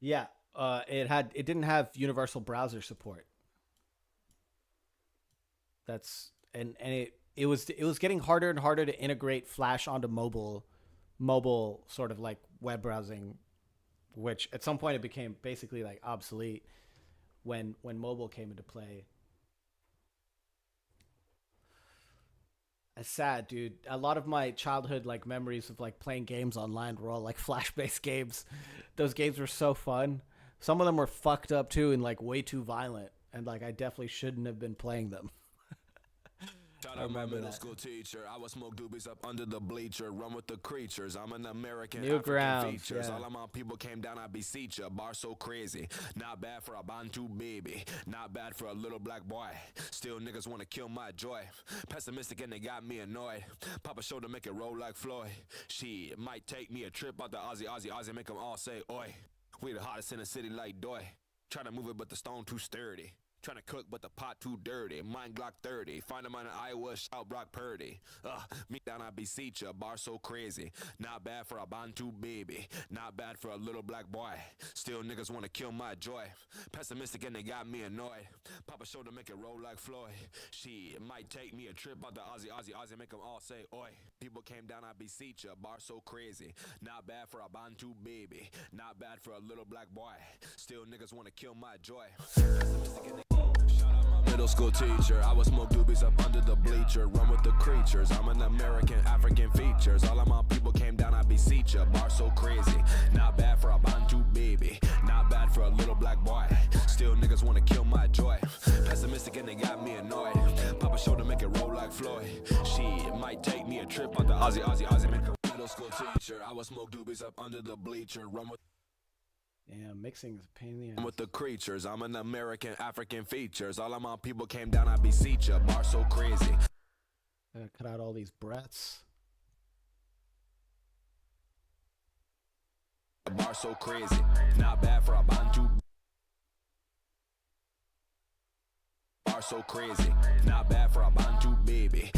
Yeah, it didn't have universal browser support. It was getting harder and harder to integrate Flash onto mobile sort of like web browsing, which at some point it became basically like obsolete when mobile came into play. It's sad, dude. A lot of my childhood like memories of like playing games online were all like Flash-based games. Those games were so fun. Some of them were fucked up too and like way too violent, and like I definitely shouldn't have been playing them. Shout out my middle school teacher. I would smoke doobies up under the bleacher. Run with the creatures. I'm an American, African features. Yeah. All of my people came down, I beseech ya. Bar so crazy, not bad for a Bantu baby, not bad for a little black boy. Still niggas wanna kill my joy. Pessimistic and they got me annoyed. Pop a shoulder, make it roll like Floyd. Shit, might take me a trip out the Aussie, make them all say oi. We the hottest in the city like doy. Try to move it but the stone too sturdy. Trying to cook, but the pot too dirty. Mine Glock 30. Find him on Iowa, shout Brock Purdy. Me down, I beseech ya. Bar so crazy. Not bad for a Bantu baby. Not bad for a little black boy. Still niggas wanna kill my joy. Pessimistic and they got me annoyed. Pop a shoulder, make it roll like Floyd. Shit, might take me a trip out the Aussie, make them all say oi. People came down, I beseech ya. Bar so crazy. Not bad for a Bantu baby. Not bad for a little black boy. Still niggas wanna kill my joy. Pessimistic and they middle school teacher, I would smoke doobies up under the bleacher. Run with the creatures, I'm an American, African features. All of my people came down, I beseech ya. Bar so crazy, not bad for a Bantu baby, not bad for a little black boy. Still niggas wanna kill my joy. Pessimistic and they got me annoyed. Pop a shoulder, make it roll like Floyd. Shit, might take me a trip out the Aussie, make a middle school teacher. I would smoke doobies up under the bleacher. Run with Yeah, mixing is a pain in the ass. with the creatures, I'm an American, African features. All of my people came down, I beseech ya. Bar so crazy. I gotta cut out all these breaths. Bar so crazy, not bad for a Bantu. Bar so crazy, not bad for a Bantu baby.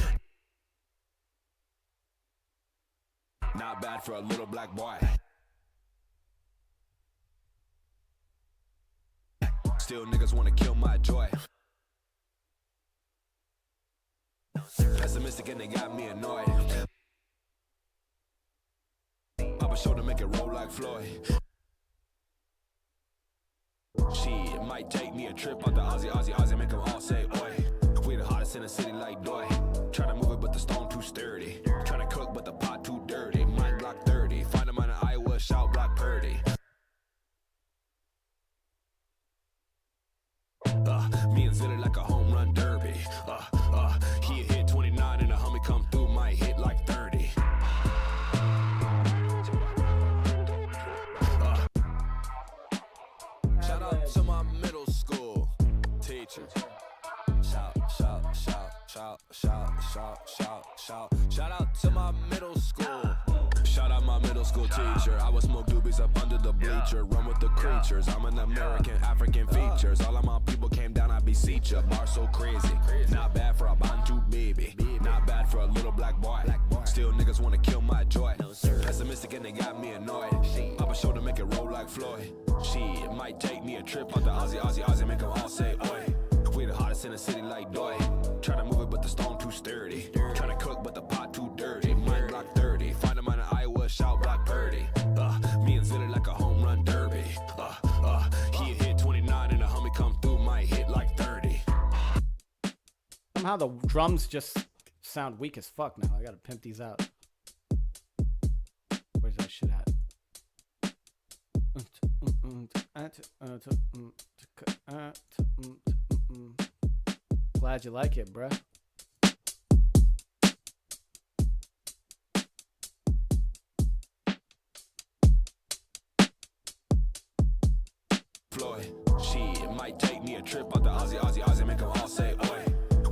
Not bad for a little black boy. Still niggas wanna kill my joy. Pessimistic and they got me annoyed. Pop a shoulder, make it roll like Floyd. Shit, might take me a trip out the Aussie, make them all say oi. We the hottest in the city like doy. Tryna move it but the stone too sturdy. Tryna cook but the pot too dirty. Mine Glock 30. Find him on Iowa, shout Brock Purdy. Me and Zilly like a home run derby. He hit 29 and a homie come through, might hit like 30. Shout out Shout out to my middle school. Shout out my middle school teacher. I would smoke doobies up under the bleacher. Run with the creatures. I'm an American, African features. All of my people came down, I beseech ya. Bar so crazy. Not bad for a Bantu baby. Not bad for a little black boy. Still niggas wanna kill my joy. Pessimistic and they got me annoyed. Pop a show to make it roll like Floyd. She might take me a trip out the Aussie, make them all say oi. We the hottest in the city like Doy. Try to move it but the stone too sturdy. Try to cook but the pot too dirty. Mine block 30. Find them in Iowa, shout block Purdy. Me and Zilly like a home run derby. He hit 29 and the homie come through, might hit like 30. Somehow the drums just sound weak as fuck now. I gotta pimp these out. Where's that shit at? Glad you like it, bruh. Floyd, she might take me a trip out the Aussie, make them all say oi.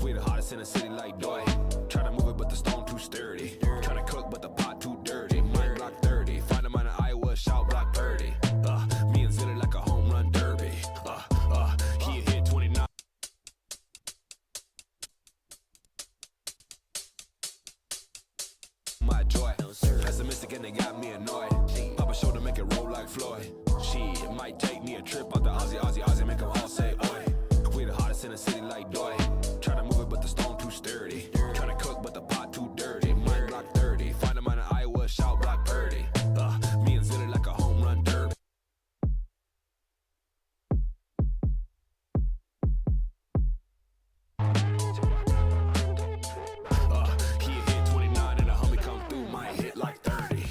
We the hottest in the city like Doy. Try to move it but the stone too sturdy. Try to cook but the pot too dirty. Mine block 30. Find them in Iowa, shout block Purdy. Me and Zilly like a home run derby. He hit 29. My joy, pessimistic and they got me annoyed. Pop a show to make it roll like Floyd. She might take me a trip out the Aussie, make them all say oi. We the hottest in the city like Doy. Try to move it but the stone too sturdy. Try to cook but the pot too dirty. Mine block 30. Find them in Iowa, shout block Purdy. Me and Zilly like a home run derby. He hit 29 and the homie come through, might hit like 30.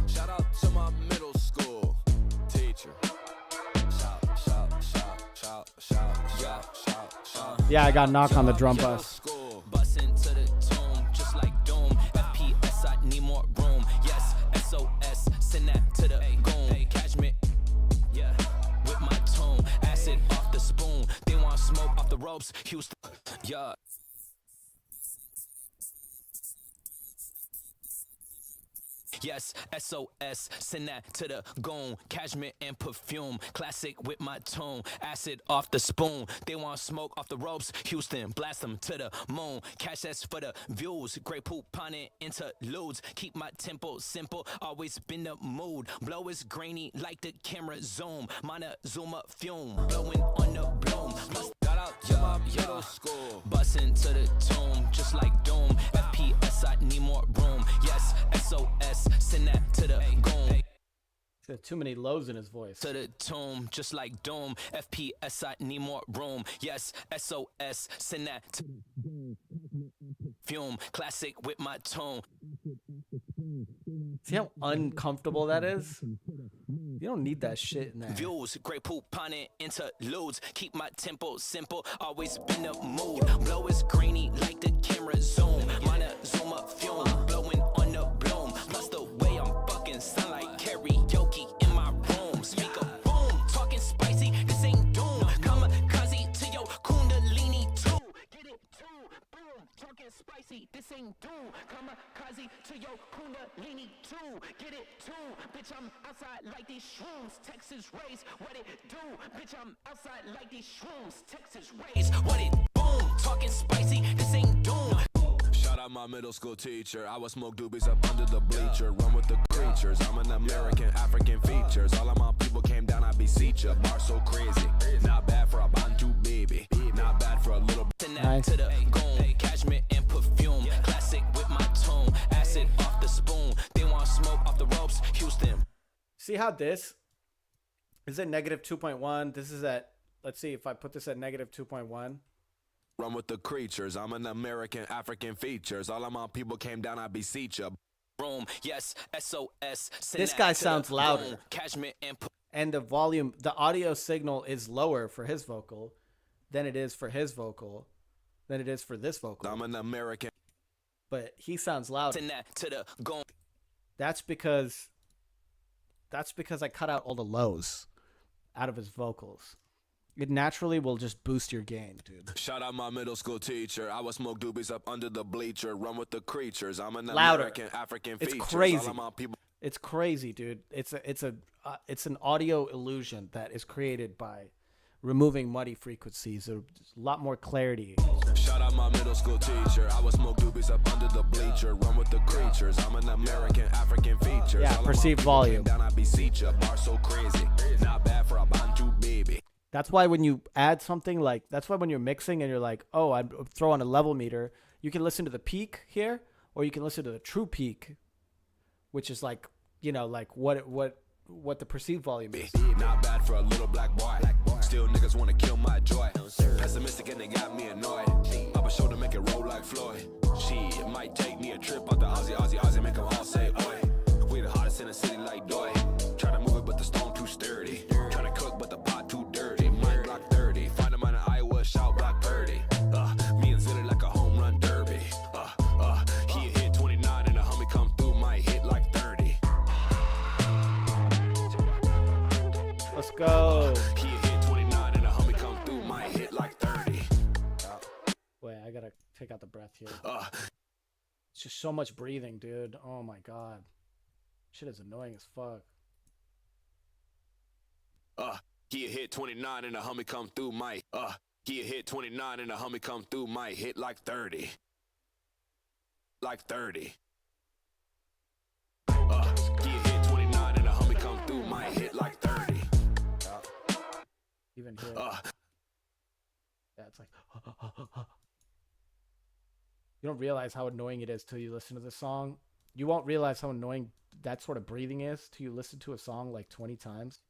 Shout out to my middle school teacher. Yeah, I got knock on the drum bus. Bustin' to the tomb, just like Doom. FPS, I need more room. Yes, SOS, send that to the goon. Catch me, yeah, with my tone. Acid off the spoon. They want smoke off the ropes. Houston, yeah. Yes, SOS, send that to the goon. Cashmere and perfume, classic with my tone. Acid off the spoon, they want smoke off the ropes. Houston, blast them to the moon. Cash that's for the views, great poop on it, interludes. Keep my tempo simple, always been the mood. Blow is grainy like the camera zoom. Mana Zuma fume, blowing on the bloom. Shout out to my middle school. Bustin' to the tomb, just like Doom. FPS, I need more room. Yes, SOS, send that to the goon. There's too many lows in his voice. To the tomb, just like Doom. FPS, I need more room. Yes, SOS, send that to the goon. Fume, classic with my tone. See how uncomfortable that is? You don't need that shit in there. Views, great poop on it, interludes. Keep my tempo simple, always been the mood. Blow is grainy like the camera zoom. Mana zoom up fume, blowing on the bloom. Plus the way I'm fucking sound like karaoke in my room. Speaker boom, talking spicy, this ain't doom. Kamikaze to your kundalini too. Get it too, boom, talking spicy, this ain't doom. Kamikaze to your kundalini too. Get it too, bitch, I'm outside like these shrooms. Texas race, what it do? Bitch, I'm outside like these shrooms. Texas race, what it boom, talking spicy, this ain't doom. Shout out my middle school teacher. I would smoke doobies up under the bleacher. Run with the creatures. I'm an American, African features. All of my people came down, I beseech ya. Bar so crazy. Not bad for a Bantu baby. Not bad for a little. Nice. To the goon, cashmere and perfume. Classic with my tone. Acid off the spoon. They want smoke off the ropes. Houston. See how this is at negative 2.1. This is at, let's see if I put this at negative 2.1. Run with the creatures. I'm an American, African features. All of my people came down, I beseech ya. Room, yes, SOS. This guy sounds louder. Cashmere and And the volume, the audio signal is lower for his vocal than it is for his vocal, than it is for this vocal. I'm an American. But he sounds louder. send that to the goon. That's because I cut out all the lows out of his vocals. It naturally will just boost your gain, dude. Shout out my middle school teacher. I would smoke doobies up under the bleacher, run with the creatures. I'm an Louder. American, African It's features. crazy. All of my people. It's crazy, dude. It's an audio illusion that is created by removing muddy frequencies. There's a lot more clarity. Shout out my middle school teacher. I would smoke doobies up under the bleacher, run with the creatures. I'm an American, African features. Yeah, All of my perceived people volume. came down, I beseech ya. Bar so crazy, not bad for a Bantu baby. That's why when you add something like, that's why when you're mixing and you're like, oh, I throw on a level meter, you can listen to the peak here, or you can listen to the true peak, which is like, you know, like what the perceived volume is. Not bad for a little black boy. Still niggas wanna kill my joy. Pessimistic and they got me annoyed. Pop a shoulder, make it roll like Floyd. It might take me a trip out the Aussie, make them all say, oi. We the hottest in the city like Doy. Try to move it, but the stone too sturdy. Try to cook, but the pot too dirty. Mike Glock 30. Find him in Iowa, shout Black Purdy. Me and Zilly like a home run derby. He hit 29 and a homie come through, might hit like 30. Let's go. He hit 29 and a homie come through, might hit like 30. Wait, I gotta take out the breath here. It's just so much breathing, dude. Oh my god. Shit is annoying as fuck. He hit 29 and a homie come through, might. He hit 29 and a homie come through, might hit like 30. Like 30. He hit 29 and a homie come through, might hit like 30. Even here. Yeah, it's like. You don't realize how annoying it is till you listen to the song. You won't realize how annoying that sort of breathing is till you listen to a song like 20 times.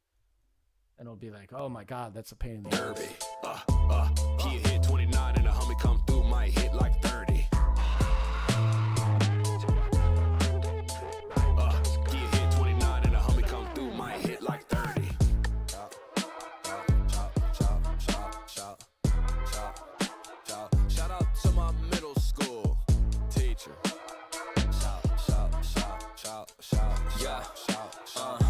And it'll be like, oh my god, that's a pain in the ass. He hit 29 and a homie come through, might hit like 30. He hit 29 and a homie come through, might hit like 30. Shout out to my middle school teacher. Yeah.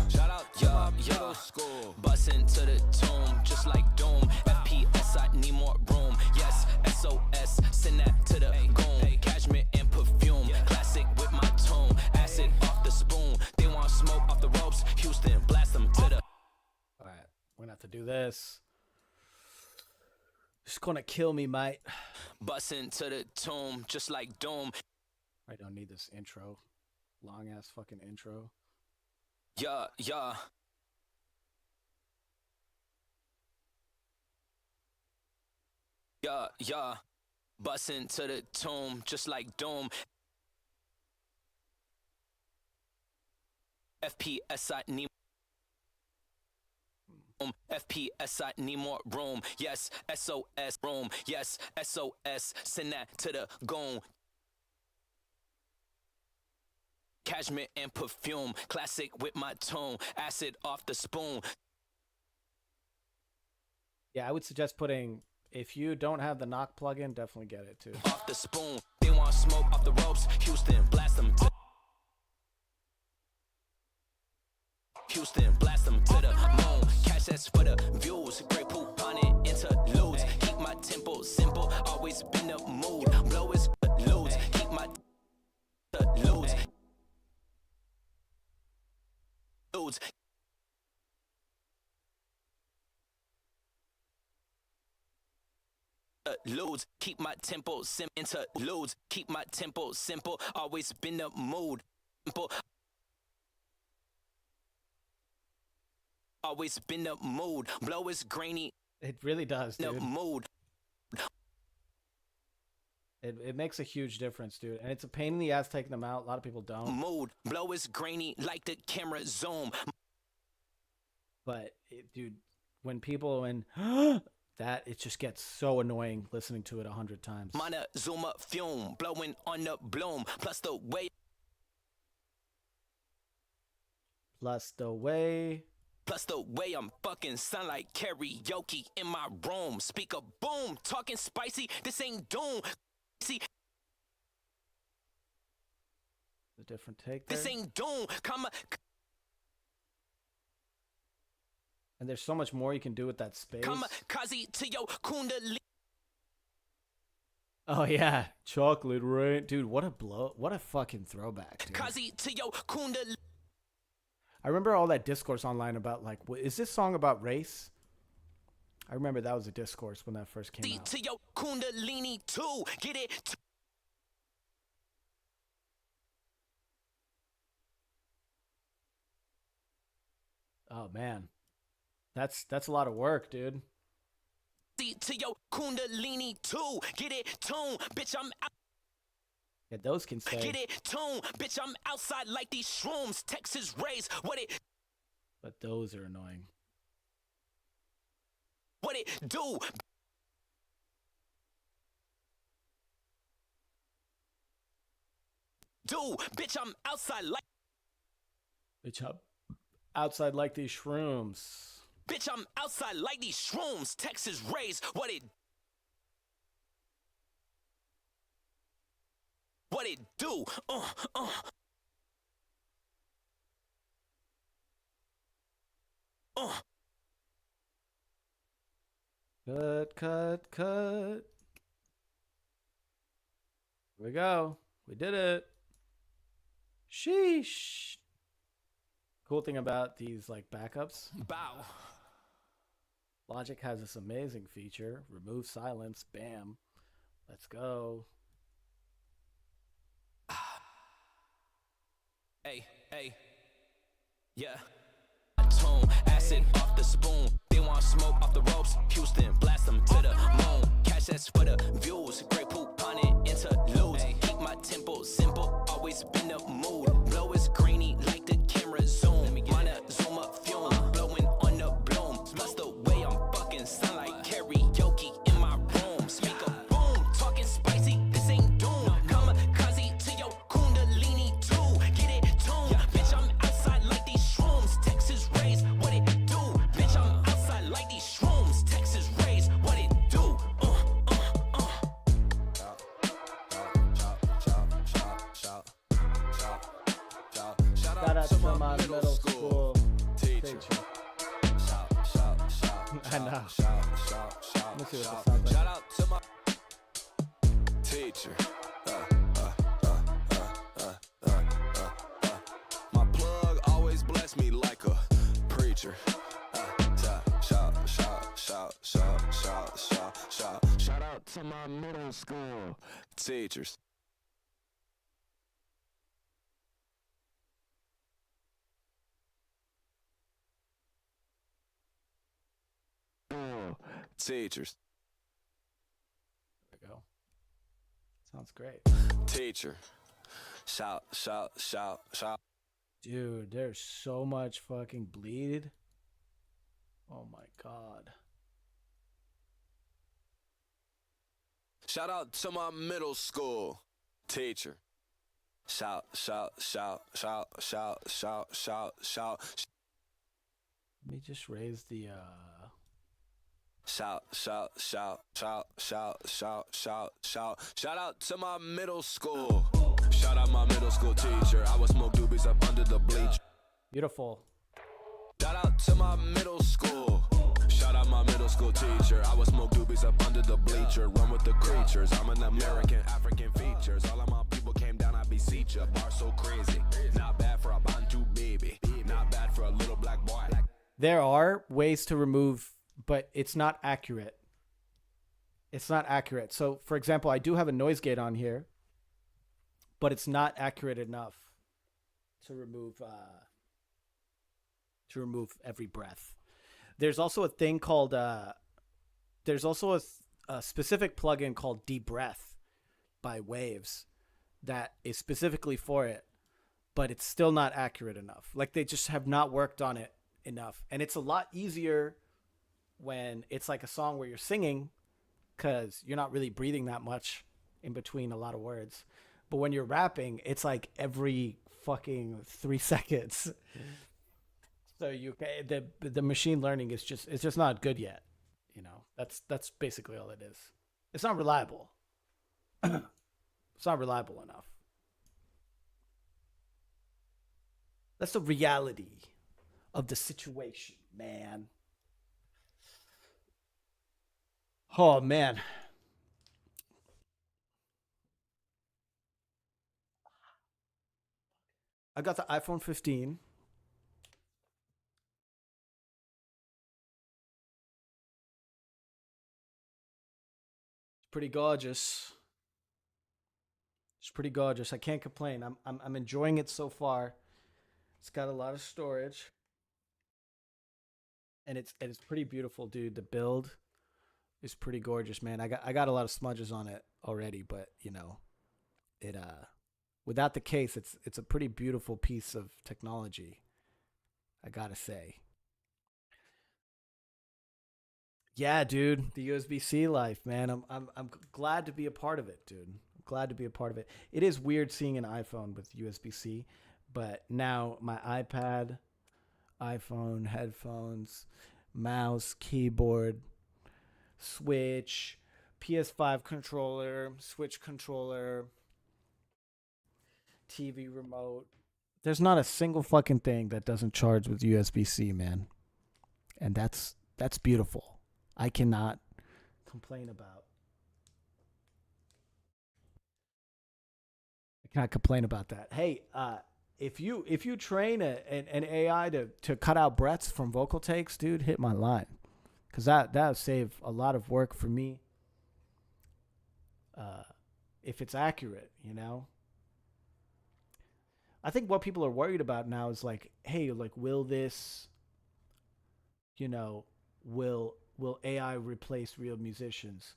Shout out to my middle school. Bustin' to the tomb, just like Doom. FPS, I need more room. Yes, SOS, send that to the goon. Cashmere and perfume, classic with my tone. Acid off the spoon, they want smoke off the ropes. Houston, blast them to the. Alright, we're gonna have to do this. It's gonna kill me, mate. Bustin' to the tomb, just like Doom. I don't need this intro. Long ass fucking intro. Yeah. Yeah. Bustin' to the tomb, just like Doom. FPS, I need. FPS, I need more room. Yes, SOS, room. Yes, SOS, send that to the goon. Cashmere and perfume, classic with my tone. Acid off the spoon. Yeah, I would suggest putting, if you don't have the knock plugin, definitely get it too. Off the spoon, they want smoke off the ropes. Houston, blast them to. Houston, blast them to the moon. Cash that's for the views. Great poop on it, interludes. Keep my tempo simple, always been the mood. Blow is loads. Keep my loads. Loads. Loads, keep my tempo interludes. Keep my tempo simple, always been the mood. Simple. Always been the mood. Blow is grainy. It really does, The dude. mood. It makes a huge difference, dude. And it's a pain in the ass taking them out. A lot of people don't. Mood. Blow is grainy like the camera zoom. But, dude, when people, that, it just gets so annoying listening to it 100 times. Mana zoomer fume. Blowing on the bloom. Plus the way. Plus the way. Plus the way I'm fucking sound like karaoke in my room. Speaker boom. Talking spicy. This ain't doom. See, The different take there. this ain't doom. Come And there's so much more you can do with that space. Kamikaze to your kundalini. Oh yeah, chocolate rain, dude. What a fucking throwback, dude. Kazi to your kundalini. I remember all that discourse online about like, is this song about race? I remember that was a discourse when that first came out. To your kundalini too. Get it. Oh man, that's a lot of work, dude. To your kundalini too. Get it tune, bitch. I'm out. Yeah, those can stay. Get it tune, bitch. I'm outside like these shrooms. Texas rays. What it But those are annoying. do? Bitch. I'm outside like. Bitch, up outside like these shrooms. Bitch, I'm outside like these shrooms. Texas rays. What it do? Cut. Here we go. We did it. Sheesh. Cool thing about these like backups, Bow. Logic has this amazing feature. Remove silence. Bam. Let's go. Hey. Yeah. Tone, acid off the spoon. They want smoke off the ropes. Houston, blast them to the moon. Cash that's for the views. Great poop on it, interludes. Keep my tempo simple, always been the mood. Blow is grainy like the camera zoom. Wanna zoom up fume, blowing on the bloom. Plus the way I'm fucking sound like karaoke in my room. Speaker boom, talking spicy, this ain't doom. Kamikaze to your kundalini too. Get it tuned, bitch. I'm outside like these shrooms. Texas rays, what it do? Bitch, I'm outside like these shrooms. Texas rays, what it do? Shout out to my middle school teacher. I know. Let me see what this sounds like. Shout out to my teacher. My plug always bless me like a preacher. Shout out to my middle school teachers. Teachers. There we go. Sounds great. Teacher. Shout. Dude, there's so much fucking bleed. Oh my god. Shout out to my middle school teacher. Shout. Let me just raise the Shout. Shout out to my middle school. Shout out my middle school teacher. I would smoke doobies up under the bleach. beautiful. Shout out to my middle school. Shout out my middle school teacher. I would smoke doobies up under the bleacher. Run with the creatures. I'm an American, African features. All of my people came down, I beseech ya. Bar so crazy. Not bad for a Bantu baby. Not bad for a little black boy. There are ways to remove, but it's not accurate. It's not accurate. So, for example, I do have a noise gate on here, but it's not accurate enough to remove every breath. There's also a thing called there's also a specific plugin called Deep Breath by Waves that is specifically for it, but it's still not accurate enough. Like, they just have not worked on it enough. And it's a lot easier when it's like a song where you're singing, because you're not really breathing that much in between a lot of words. But when you're rapping, it's like every fucking 3 seconds. So the machine learning is just not good yet. You know, that's basically all it is. It's not reliable. It's not reliable enough. That's the reality of the situation, man. Oh man, I got the iPhone 15. It's pretty gorgeous. It's pretty gorgeous. I can't complain. I'm enjoying it so far. It's got a lot of storage, and it's pretty beautiful, dude. The build is pretty gorgeous, man. I got a lot of smudges on it already, but it without the case, it's a pretty beautiful piece of technology. I gotta say. Yeah, dude, the USB-C life, man. I'm glad to be a part of it, dude. I'm glad to be a part of it. It is weird seeing an iPhone with USB-C, but now my iPad, iPhone, headphones, mouse, keyboard, Switch, PS5 controller, Switch controller, TV remote. There's not a single fucking thing that doesn't charge with USB-C, man. And that's beautiful. I cannot complain about that. Hey, if you train an AI to cut out breaths from vocal takes, dude, hit my line, because that'll save a lot of work for me. Uh, if it's accurate, I think what people are worried about now is like, hey, like, will this, you know, will AI replace real musicians?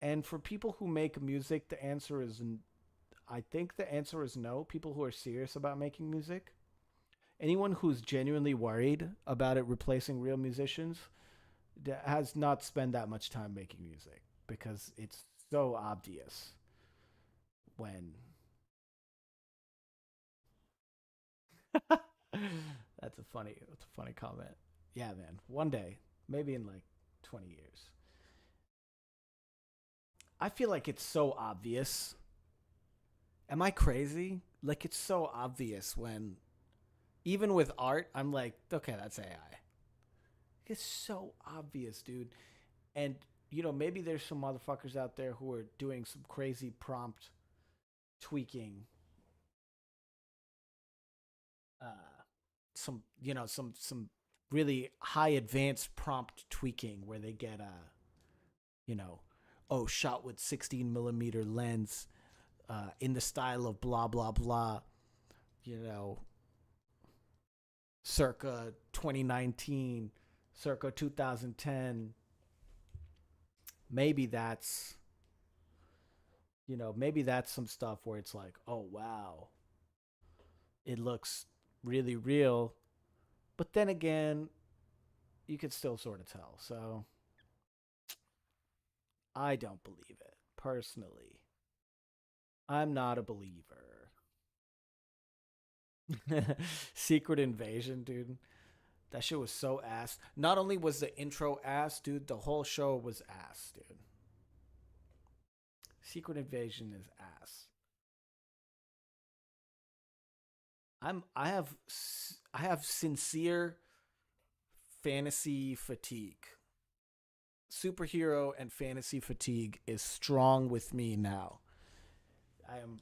And for people who make music, I think the answer is no. People who are serious about making music, anyone who's genuinely worried about it replacing real musicians, has not spent that much time making music, because it's so obvious when that's a funny comment. Yeah, man. One day, maybe in like 20 years. I feel like it's so obvious. Am I crazy? Like, it's so obvious when, even with art, I'm like, okay, that's AI. It's so obvious, dude. And maybe there's some motherfuckers out there who are doing some crazy prompt tweaking, uh some really high advanced prompt tweaking, where they get you know oh, shot with 16 millimeter lens, in the style of blah blah blah, you know circa 2019, circa 2010. Maybe that's some stuff where it's like, oh wow, it looks really real. But then again, you could still sort of tell. So I don't believe it personally. I'm not a believer. Secret Invasion, dude. That shit was so ass. Not only was the intro ass, dude, the whole show was ass, dude. Secret Invasion is ass. I'm I have sincere fantasy fatigue. Superhero and fantasy fatigue is strong with me now. I am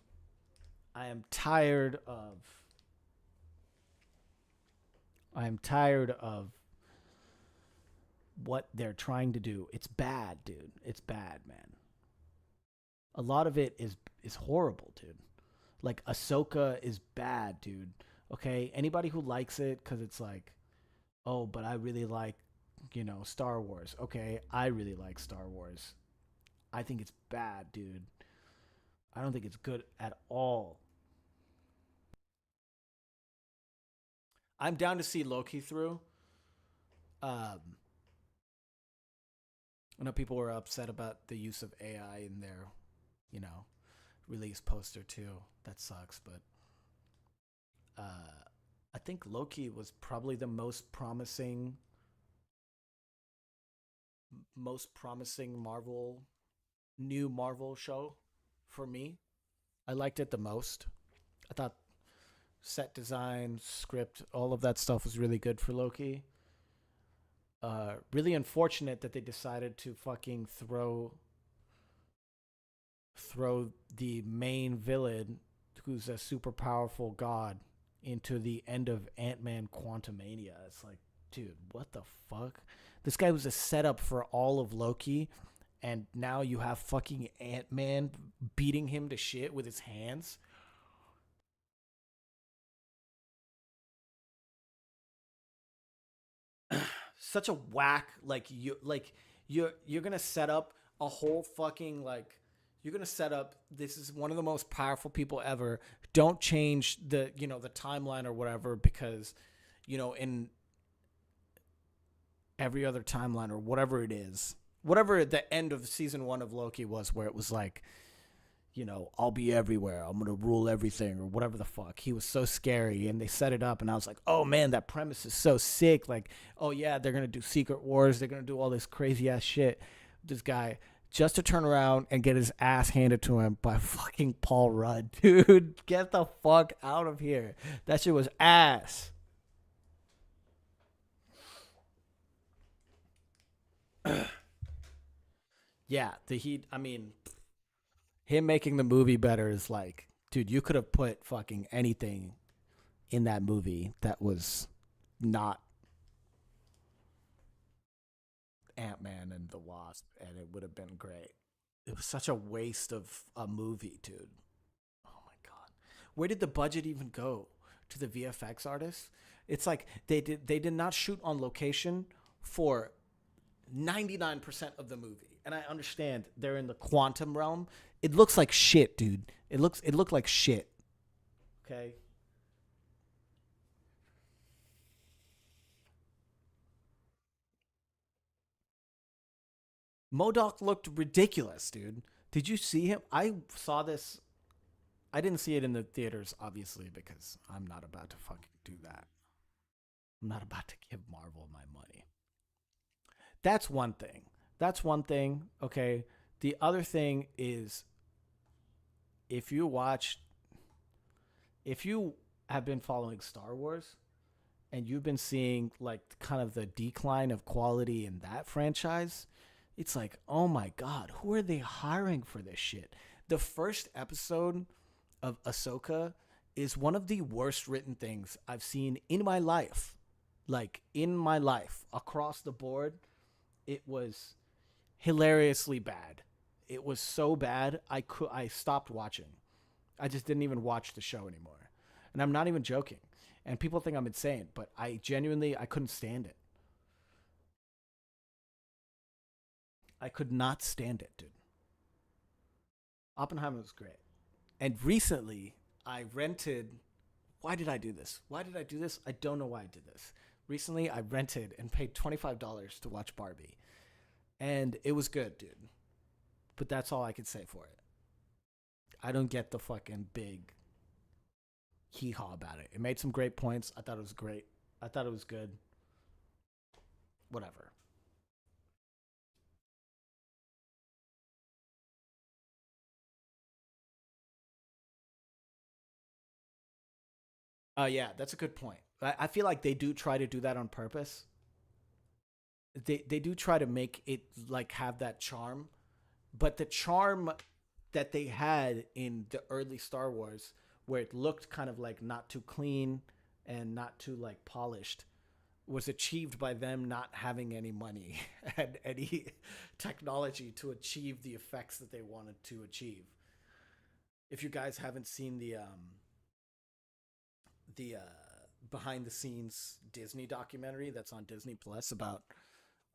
I am tired of I am tired of what they're trying to do. It's bad, dude. It's bad, man. A lot of it is horrible, dude. Like, Ahsoka is bad, dude. Okay, anybody who likes it because it's like, oh, but I really like, Star Wars. Okay, I really like Star Wars. I think it's bad, dude. I don't think it's good at all. I'm down to see Loki through. Um, I know people were upset about the use of AI in their, you know, release poster too. That sucks, but uh, I think Loki was probably the most promising new Marvel show for me. I liked it the most. I thought set design, script, all of that stuff was really good for Loki. Really unfortunate that they decided to fucking throw the main villain, who's a super powerful god, into the end of Ant-Man Quantumania. It's like, dude, what the fuck? This guy was a setup for all of Loki, and now you have fucking Ant-Man beating him to shit with his hands. Such a whack, you're gonna set up a whole fucking, like, you're gonna set up, this is one of the most powerful people ever. Don't change the timeline or whatever, because in every other timeline or whatever it is, whatever the end of season 1 of Loki was, where it was like, I'll be everywhere, I'm gonna rule everything, or whatever the fuck. He was so scary, and they set it up, and I was like, oh man, that premise is so sick. Like, oh yeah, they're gonna do Secret Wars, they're gonna do all this crazy ass shit. This guy, just to turn around and get his ass handed to him by fucking Paul Rudd. Dude, get the fuck out of here. That shit was ass. Yeah, him making the movie better is like, dude, you could have put fucking anything in that movie that was not Ant-Man and the Wasp, and it would have been great. It was such a waste of a movie, dude. Oh my god. Where did the budget even go? To the VFX artists? It's like they did not shoot on location for 99% of the movie. And I understand they're in the quantum realm. It looks like shit, dude. It looked like shit. Okay? MODOK looked ridiculous, dude. Did you see him? I saw this. I didn't see it in the theaters, obviously, because I'm not about to fucking do that. I'm not about to give Marvel my money. That's one thing. That's one thing, okay? The other thing is, if you have been following Star Wars, and you've been seeing like kind of the decline of quality in that franchise, it's like, oh my god, who are they hiring for this shit? The first episode of Ahsoka is one of the worst written things I've seen in my life. Like, in my life, across the board, it was hilariously bad. It was so bad, I stopped watching. I just didn't even watch the show anymore. And I'm not even joking. And people think I'm insane, but I couldn't stand it. I could not stand it, dude. Oppenheimer was great. And recently, I rented. Why did I do this? I don't know why I did this. Recently, I rented and paid $25 to watch Barbie. And it was good, dude. But that's all I could say for it. I don't get the fucking big hee-haw about it. It made some great points. I thought it was great. I thought it was good. Whatever. Yeah, that's a good point. I feel like they do try to do that on purpose. They do try to make it like have that charm, but the charm that they had in the early Star Wars, where it looked kind of like not too clean and not too like polished, was achieved by them not having any money and any technology to achieve the effects that they wanted to achieve. If you guys haven't seen the behind the scenes Disney documentary that's on Disney Plus about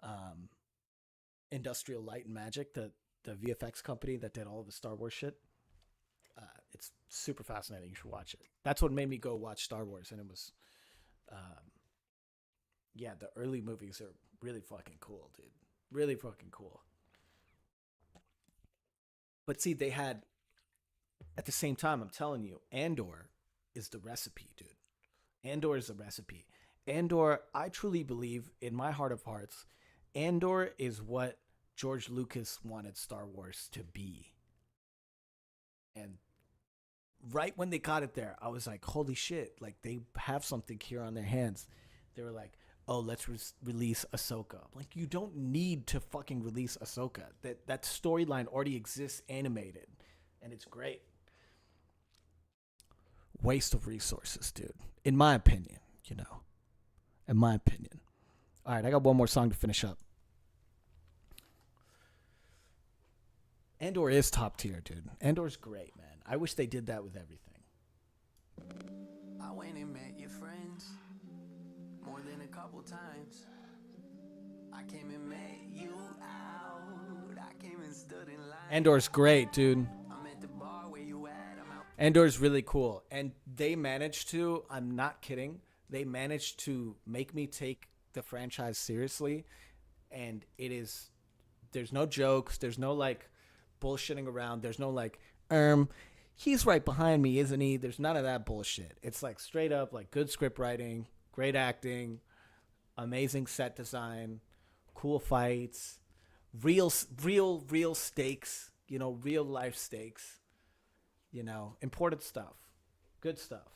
um, Industrial Light and Magic, the VFX company that did all of the Star Wars shit. It's super fascinating. You should watch it. That's what made me go watch Star Wars, and it was, yeah, the early movies are really fucking cool, dude. Really fucking cool. But see, they had at the same time. I'm telling you, Andor is the recipe, dude. Andor is the recipe. Andor, I truly believe in my heart of hearts, Andor is what George Lucas wanted Star Wars to be. And right when they got it there, I was like, holy shit, like they have something here on their hands. They were like, oh, let's release Ahsoka. Like, you don't need to fucking release Ahsoka. That storyline already exists animated, and it's great. Waste of resources, dude. In my opinion, In my opinion. All right, I got one more song to finish up. Andor is top tier, dude. Andor's great, man. I wish they did that with everything. I went and met your friends more than a couple times. I came and met you out. I came and stood in line. Andor's great, dude. I'm at the bar where you at. I'm out. Andor's really cool. And they managed to, I'm not kidding, they managed to make me take the franchise seriously. And there's no jokes. There's no like bullshitting around. There's no like, he's right behind me, isn't he? There's none of that bullshit. It's like straight up like good script writing, great acting, amazing set design, cool fights, real stakes, real life stakes, important stuff, good stuff.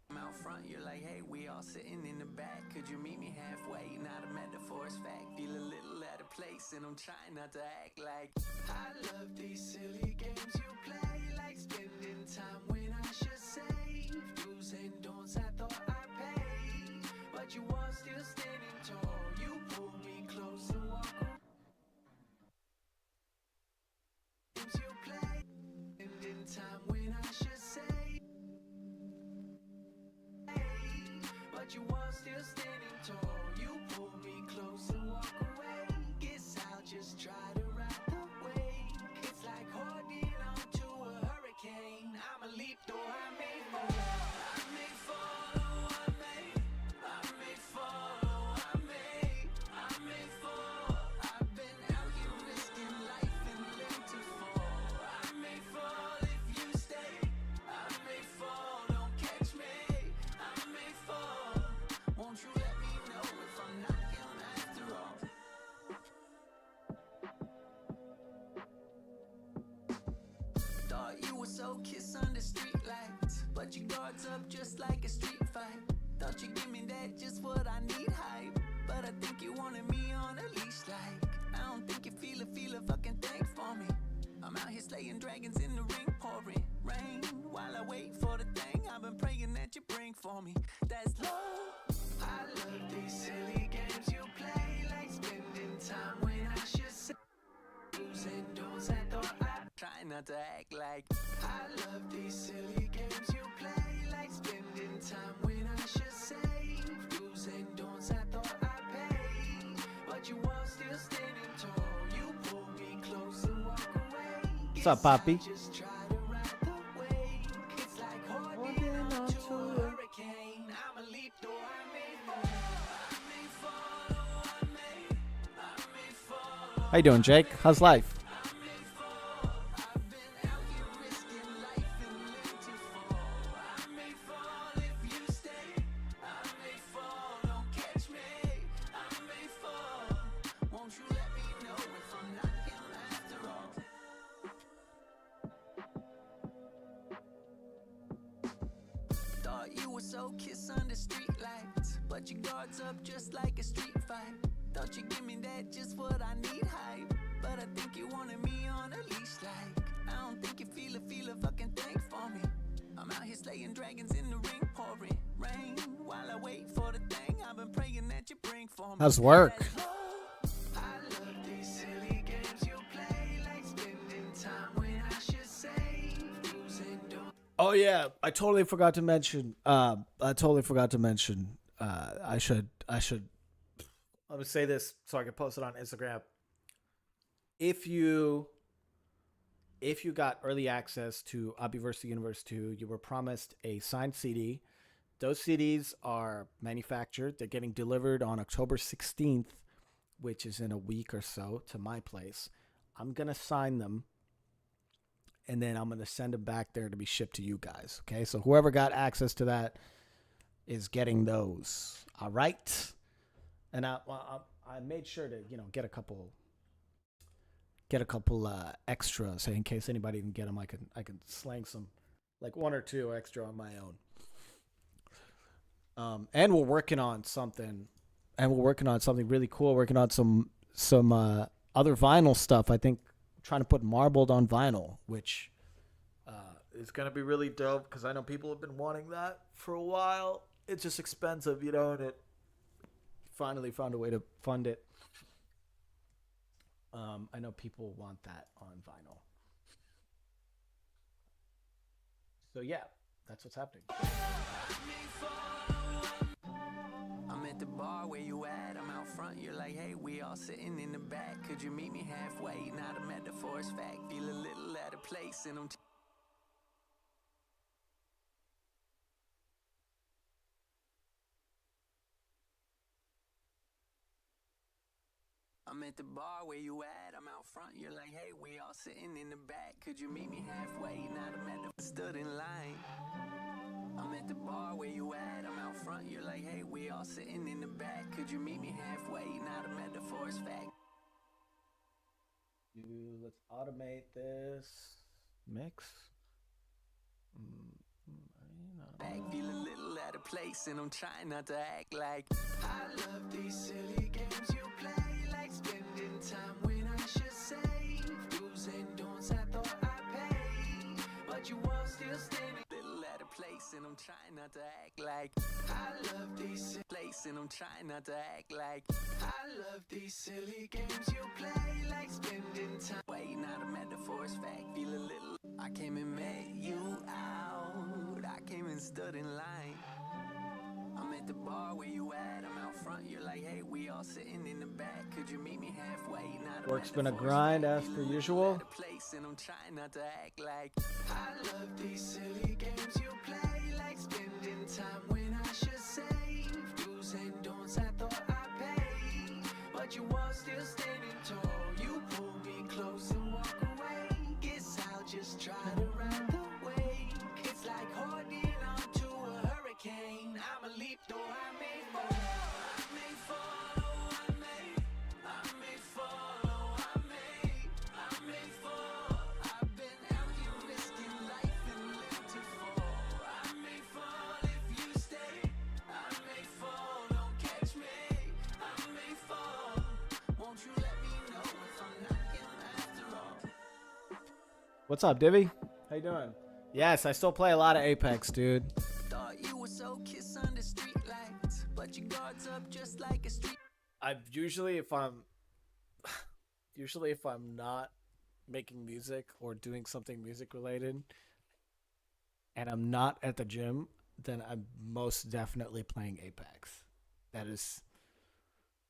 I'm out front, you're like, hey, we all sitting in the back. Could you meet me halfway? Not a metaphor, it's fact. Feel a little out of place, and I'm trying not to act like I love these silly games you play, like spending time when I should save. Do's and don'ts, I thought I paid, but you are still standing tall. You pulled me close and walk away. Games you play, spending time when I should save. But you are still standing tall. You pull me close and walk away. Guess I'll just try to ride the wave. It's like holding on to a hurricane. I'm a leap though I may fall. I may fall, oh I may fall, oh I may fall. I've been out here risking life and live to fall. I may fall if you stay. I may fall, don't catch me. I may fall. Won't you let me know if I'm not young after all? Thought you were so kiss under street lights, but your guard's up just like a street fight. Thought you give me that just what I need hype, but I think you wanted me on a leash like. I don't think you feel a fucking thing for me. I'm out here slaying dragons in the ring, pouring rain while I wait for the thing I've been praying that you bring for me. That's love. I love these silly games you play, like spending time when I should say do's and don'ts. I thought I'd try not to act like I love these silly games you play, like spending time when I should say do's and don'ts. I thought I paid, but you are still standing tall. You pull me close and walk away. What's up, Poppy? Just try to ride the wave. It's like holding on to a hurricane. I'm a leap though I may fall. I may fall, oh I may fall. How you doing, Jake? How's life? I may fall. I've been out here risking life and live to fall. I may fall if you stay. I may fall, don't catch me. I may fall. Won't you let me know if I'm not him after all? Thought you were so kiss under street lights, but your guard's up just like a street fight. Thought you give me that just what I need hype, but I think you wanted me on a leash like. I don't think you feel a fucking thing for me. I'm out here slaying dragons in the ring, pouring rain while I wait for the thing I've been praying that you bring for me. How's work? That's love. I love these silly games you play, like spending time when I should say do's and don'ts. Oh yeah, I totally forgot to mention. I should. Let me say this so I can post it on Instagram. If you got early access to Obbyverse the Universe 2, you were promised a signed CD. Those CDs are manufactured. They're getting delivered on October 16th, which is in a week or so, to my place. I'm going to sign them, and then I'm going to send them back there to be shipped to you guys. Okay, so whoever got access to that is getting those. All right? And I made sure to, get a couple extras in case anybody didn't get them. I can slang some, like one or two extra on my own. And we're working on something and we're working on something really cool. Working on some other vinyl stuff. I think trying to put Marbled on vinyl, which is gonna be really dope because I know people have been wanting that for a while. It's just expensive, you know, and it finally found a way to fund it. I know people want that on vinyl. So yeah, that's what's happening. I'm at the bar where you at, I'm out front, you're like, hey, we all sitting in the back. Could you meet me halfway? Not a metaphor, it's fact. Feel a little out of place and I'm at the bar where you at, I'm out front, you're like, hey, we all sitting in the back. Could you meet me halfway? Not a metaphor, stood in line. I'm at the bar where you at, I'm out front, you're like, hey, we all sitting in the back. Could you meet me halfway? Not a metaphor, it's fact. Let's automate this mix. Back, feel a little out of place, and I'm trying not to act like I love these silly games you play, like spending time when I should say do's and don'ts. I thought I paid, but you all still standing. Little out of place, and I'm trying not to act like I love these place, and I'm trying not to act like I love these silly games you play, like spending time. Wait, not a metaphor, it's fact. Feel a little. I came and met you out. I came and stood in line. I'm at the bar where you at. I'm out front. You're like, hey, we all sitting in the back. Could you meet me halfway? Not a Work's been a metaphor, grind it's as fact. per Feel a usual. little out of place, and I'm trying not to act like I love these silly games you play, like spending time when I should save do's and don'ts. I thought I paid, but you all still standing tall. You pull me close and walk away. Guess I'll just try to ride the wave. It's like holding onto a hurricane. I'm a leap, though I may fall. I may fall, oh, I may fall, oh, I may fall. I've been out here risking life and live to fall. I may fall if you stay. I may fall, don't catch me. I may fall. Won't you let me know if I'm not him after all? What's up, Divvy? How you doing? Yes, I still play a lot of Apex, dude. Thought you were so kiss under street lights, but your guard's up just like a street. I usually if I'm not making music or doing something music related and I'm not at the gym, then I'm most definitely playing Apex. That is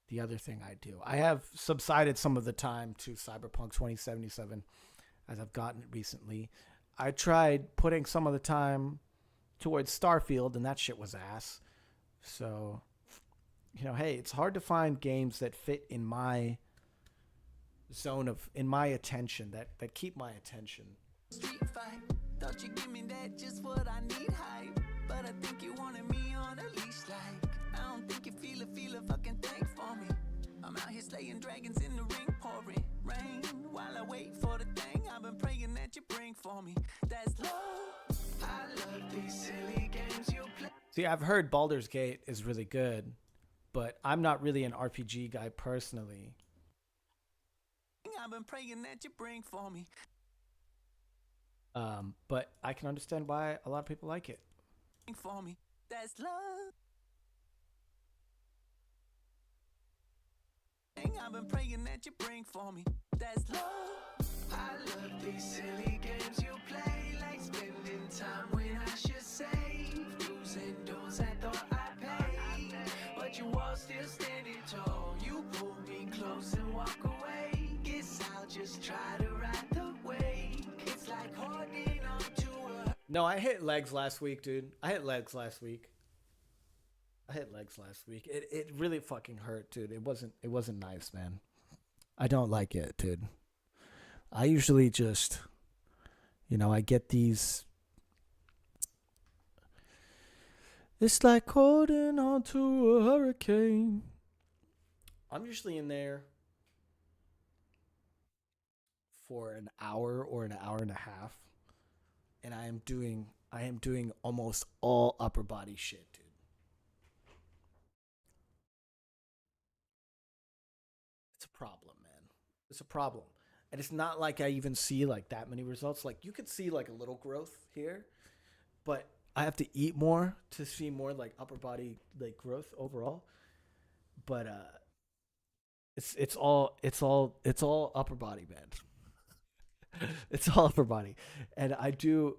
the other thing I do. I have subsided some of the time to Cyberpunk 2077 as I've gotten it recently. I tried putting some of the time towards Starfield, and that shit was ass. So, you know, hey, it's hard to find games that fit in my zone in my attention, that keep my attention. Street fight. Thought you give me that just what I need hype, but I think you wanted me on a leash like I don't think you feel a fucking thing for me. I'm out here slaying dragons in the ring, pouring rain while I wait for the thing I've been praying that you bring for me. That's love. I love these silly games you play. See, I've heard Baldur's Gate is really good, but I'm not really an RPG guy personally. I've been praying that you bring for me. But I can understand why a lot of people like it. For me. That's love. I've been praying that you bring for me. That's love. I love these silly games you play, like spending time when I should save do's and don'ts. I thought I paid, but you all still standing tall. You pull me close and walk away. Guess I'll just try to ride the wave. It's like holding on to a. No, I hit legs last week, dude. I hit legs last week. It really fucking hurt, dude. It wasn't nice, man. I don't like it, dude. I usually just, you know, I get these. It's like holding on to a hurricane. I'm usually in there for an hour or an hour and a half, and I am doing almost all upper body shit, dude. It's a problem. And it's not like I even see like that many results. Like you could see like a little growth here, but I have to eat more to see more like upper body like growth overall. But it's all upper body, man. It's all upper body. And I do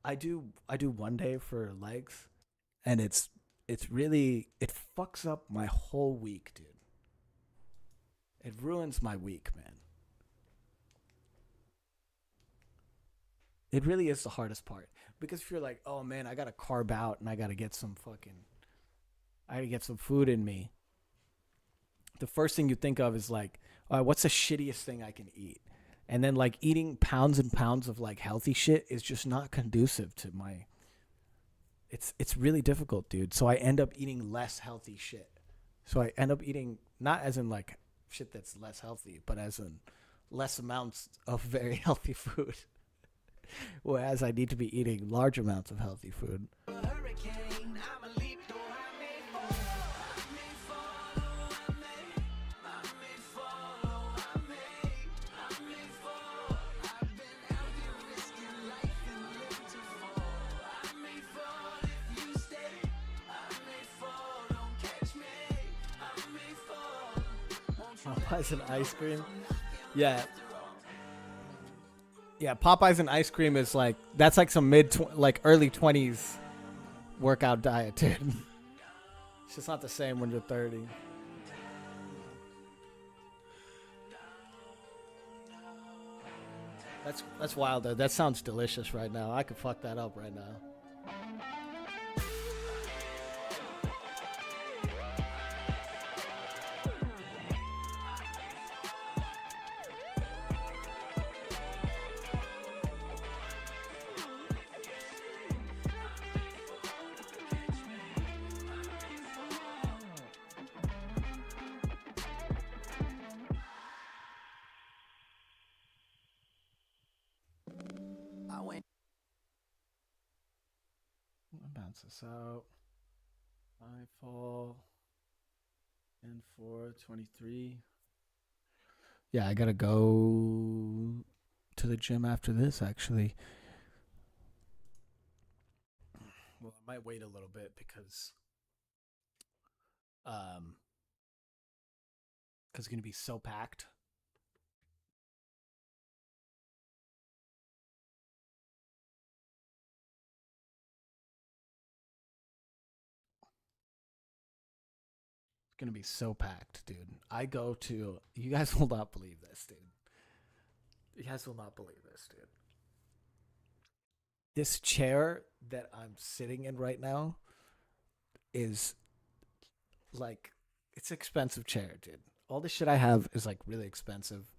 one day for legs, and it's really it fucks up my whole week, dude. It ruins my week, man. It really is the hardest part because if you're like, oh man, I gotta carb out and I gotta get some food in me. The first thing you think of is like, all right, what's the shittiest thing I can eat? And then like eating pounds and pounds of like healthy shit is just not conducive to my. It's really difficult, dude. So I end up eating less healthy shit. So I end up eating not as in like shit that's less healthy, but as in less amounts of very healthy food. Whereas I need to be eating large amounts of healthy food. Popeyes and ice cream. Yeah. Yeah, Popeyes and ice cream is like that's like some like early 20s workout diet, dude. It's just not the same when you're 30. That's wild though. That sounds delicious right now. I could fuck that up right now. Bounce this out. I fall and 423. Yeah, I gotta go to the gym after this actually. Well, I might wait a little bit um because it's gonna be so packed. It's gonna be so packed, dude. You guys will not believe this, dude. You guys will not believe this, dude. This chair that I'm sitting in right now is like it's an expensive chair, dude. All the shit I have is like really expensive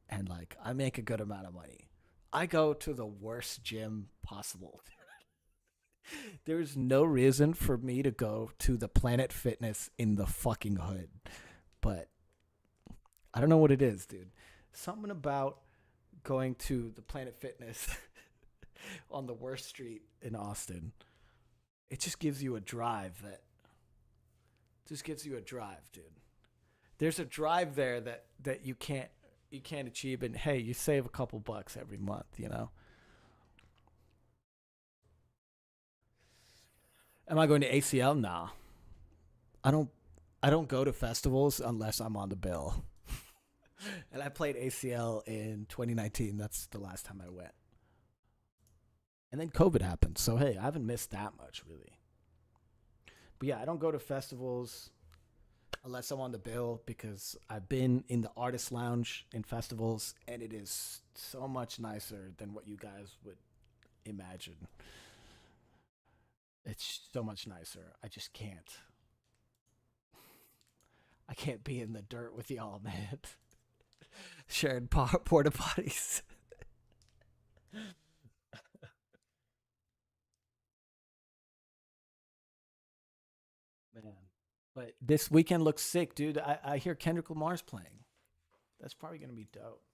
and like I make a good amount of money. I go to the worst gym possible. There's no reason for me to go to the Planet Fitness in the fucking hood. But I don't know what it is, dude. Something about going to the Planet Fitness on the worst street in Austin. It just gives you a drive dude. There's a drive there that you can't achieve, and hey, you save a couple bucks every month, you know. Am I going to ACL? Nah. I don't I don't go to festivals unless I'm on the bill. And I played ACL in 2019. That's the last time I went. And then COVID happened. So hey, I haven't missed that much really. But yeah, I don't go to festivals unless I'm on the bill because I've been in the artist lounge in festivals and it is so much nicer than what you guys would imagine. It's so much nicer. I just can't. I can't be in the dirt with y'all, man. Sharing porta potties. Man. But this weekend looks sick, dude. I hear Kendrick Lamar's playing. That's probably gonna be dope.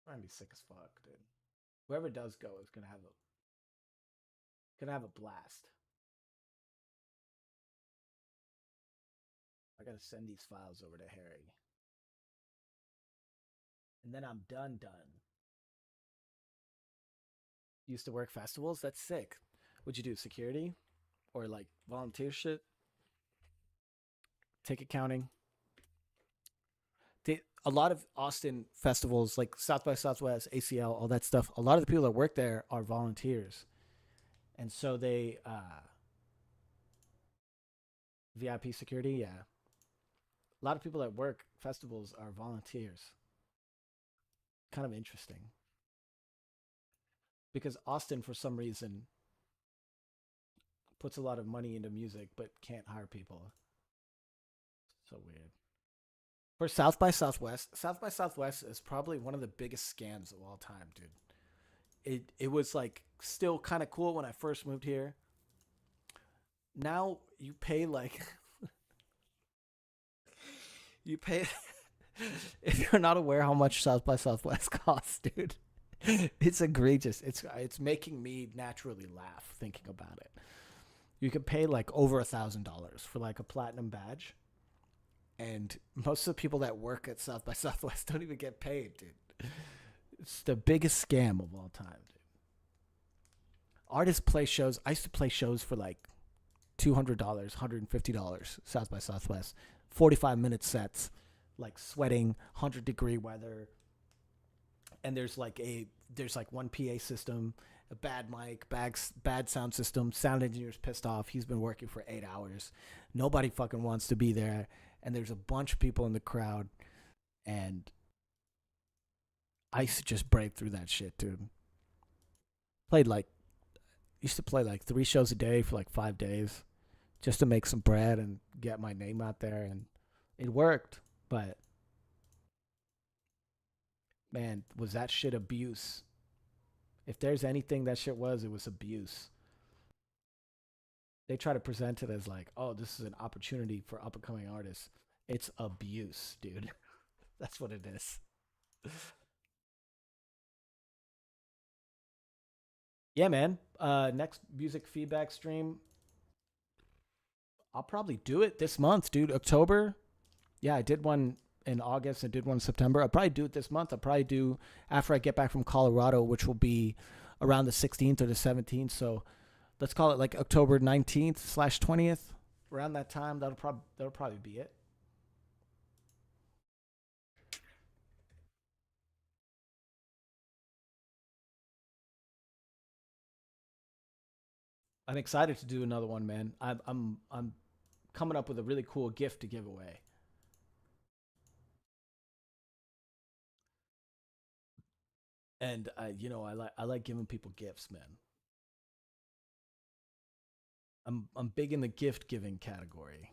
Gonna be sick as fuck, dude. Whoever does go is gonna have a blast. I gotta send these files over to Harry. and then I'm done. Used to work festivals. That's sick. What'd you do? Security or like volunteer shit? Ticket counting. A lot of Austin festivals, like South by Southwest, ACL, all that stuff. A lot of the people that work there are volunteers, and so they VIP security. Yeah, a lot of people that work festivals are volunteers. Kind of interesting because Austin, for some reason, puts a lot of money into music but can't hire people. So weird. For South by Southwest is probably one of the biggest scams of all time, dude. It was like still kind of cool when I first moved here. Now you pay like you pay if you're not aware how much South by Southwest costs, dude. It's egregious. It's making me naturally laugh thinking about it. You could pay like over $1,000 for like a platinum badge, and most of the people that work at South by Southwest don't even get paid, dude. It's the biggest scam of all time, dude. Artists play shows. I used to play shows for like $200, $150 South by Southwest. 45-minute sets, like sweating, 100-degree weather. And there's like one PA system, a bad mic, bad sound system. Sound engineer's pissed off. He's been working for 8 hours. Nobody fucking wants to be there. And there's a bunch of people in the crowd. And I used to just break through that shit, dude. Used to play like 3 shows a day for like 5 days just to make some bread and get my name out there. And it worked. But man, was that shit abuse? If there's anything that shit was, it was abuse. They try to present it as like, oh, this is an opportunity for up and coming artists. It's abuse, dude. That's what it is. Yeah, man. Next music feedback stream. I'll probably do it this month, dude. October. Yeah, I did one in August. I did one in September. I'll probably do it this month. I'll probably do after I get back from Colorado, which will be around the 16th or the 17th. So let's call it like October 19th/20th. Around that time, that'll probably be it. I'm excited to do another one, man. I'm coming up with a really cool gift to give away. And I like giving people gifts, man. I'm big in the gift giving category.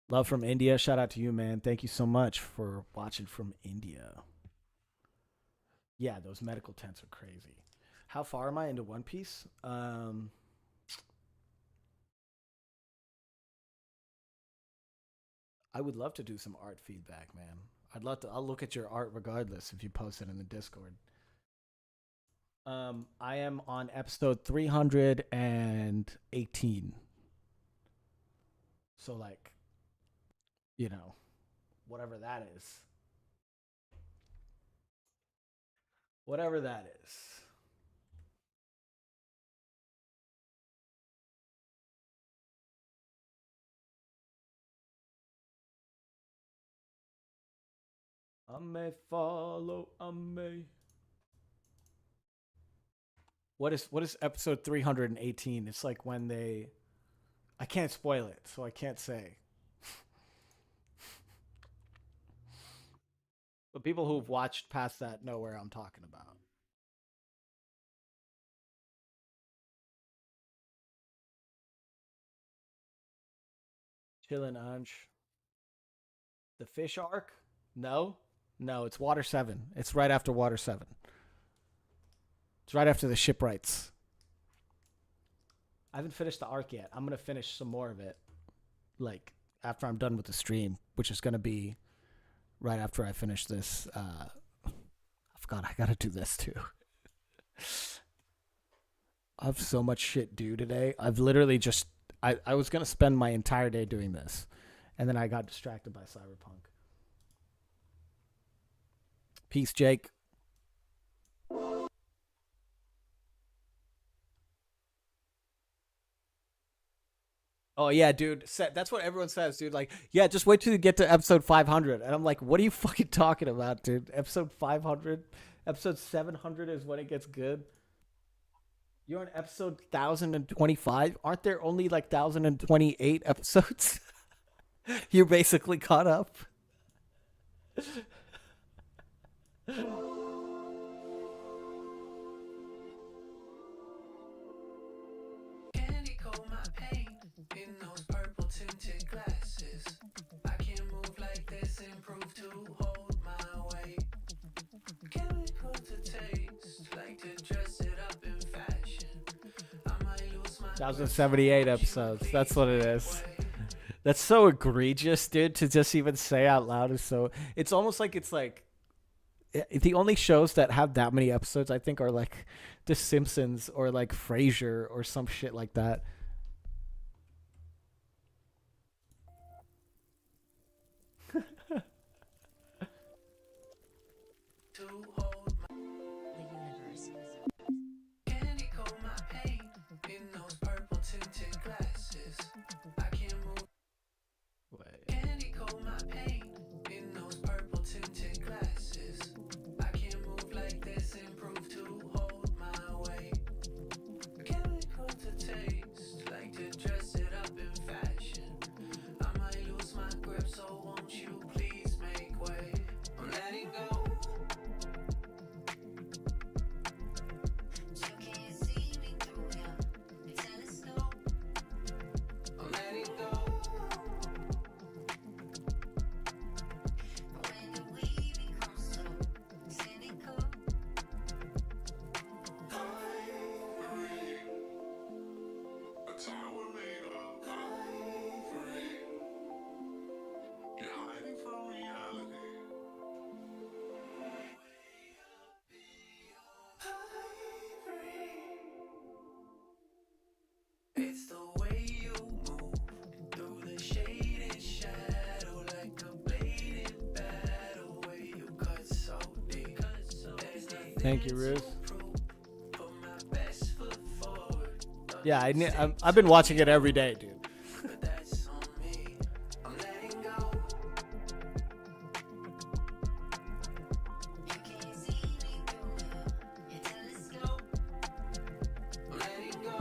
Love from India. Shout out to you, man. Thank you so much for watching from India. Yeah, those medical tents are crazy. How far am I into One Piece? I would love to do some art feedback, man. I'd love to. I'll look at your art regardless if you post it in the Discord. I am on episode 318. So like, you know, whatever that is. Whatever that is. I may follow, I may. What is episode 318? It's like when they I can't spoil it, so I can't say. But people who've watched past that know where I'm talking about. Chillin' Anj. The fish arc? No. No, it's Water 7. It's right after Water 7. It's right after the shipwrights. I haven't finished the arc yet. I'm going to finish some more of it like after I'm done with the stream, which is going to be right after I finish this. I forgot I got to do this too. I have so much shit due today. I've literally just I was gonna spend my entire day doing this, and then I got distracted by Cyberpunk. Peace, Jake. Oh yeah, dude. That's what everyone says, dude. Like, yeah, just wait till you get to episode 500. And I'm like, what are you fucking talking about, dude? Episode 500, episode 700 is when it gets good. You're on episode 1025. Aren't there only like 1028 episodes? You're basically caught up. Candy coat my paint in those purple tinted glasses. I can't move like this, improve to hold my weight. Chemical to taste, like to dress it up in fashion. I might lose my 1078 episodes. That's what it is. That's so egregious, dude, to just even say out loud is so. It's almost like it's like the only shows that have that many episodes, I think, are like The Simpsons or like Frasier or some shit like that. to hold my candy coat my paint in those purple tinted glasses. I can't move. Candy coat my paint in those purple tinted glasses. I can't move like this, improve to hold my weight. Chemical to taste, like to dress it up in fashion. I might lose my grip, so won't you please make way? I'm letting go. You can't see me through your telescope. I'm letting go. When do we become so cynical? Ivory, a tower made of ivory. You're hiding from reality. Ivory, it's the way you move through the shade and shadow, like a blade in battle. Where you cut so deep. There's nothing Thank you, Ruth. to prove. Put my best foot forward. Yeah, I've been watching it every day, dude. But that's on me. I'm letting go. You can't see me through your telescope. I'm letting go.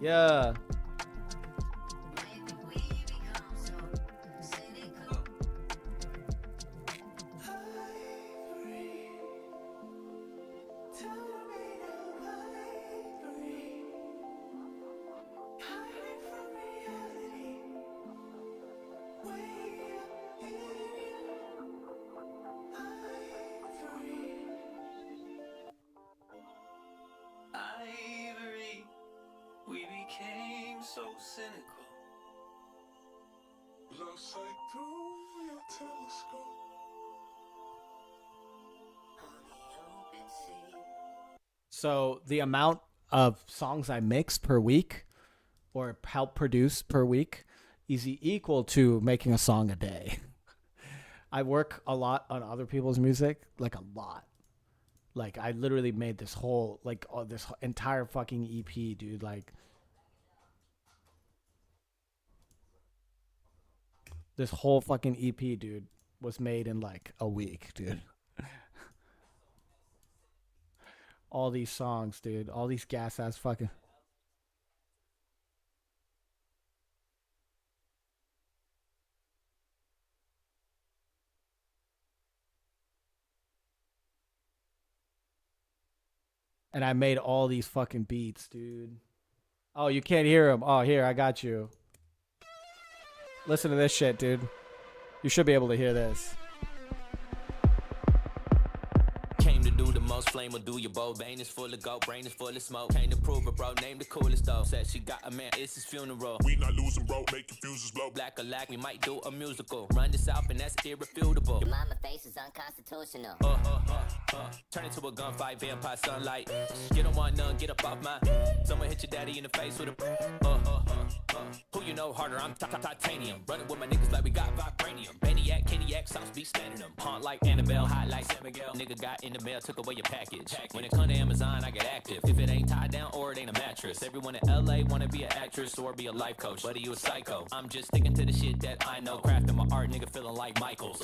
Yeah. When do we become so cynical? Ivory, tower made of ivory. Hiding from reality. Way up in ivory. Ivory, we became so cynical. Love sight through your telescope. On the open sea. So the amount of songs I mix per week or help produce per week is equal to making a song a day. I work a lot on other people's music, like a lot. Like I literally made this whole this entire fucking EP, dude. Like this whole fucking EP, dude, was made in like a week, dude. All these songs, dude. All these gas ass fucking. And I made all these fucking beats, dude. Oh, you can't hear them. Oh, here, I got you. Listen to this shit, dude. You should be able to hear this. Came to do the most, flame will do your bow. Vein is full of gold, brain is full of smoke. Came to prove it, bro. Name the coolest though. Said she got a man, it's his funeral. We not losing, bro. Make your fuses blow. Black or lack, we might do a musical. Run this out and that's irrefutable. Your mama face is unconstitutional. Turn into a gunfight, vampire sunlight. Get on one, none, get up off my. Someone hit your daddy in the face with a. Who you know harder? I'm titanium. Running with my niggas like we got vibranium. Maniac, Caniac, South Beach standing them. Haunt like Annabelle, hot like San Miguel. Nigga got in the mail, took away your package. When it come to Amazon, I get active. If it ain't tied down or it ain't a mattress. Everyone in LA wanna be an actress or be a life coach. Buddy, you a psycho. I'm just sticking to the shit that I know. Crafting my art, nigga feeling like Michaels.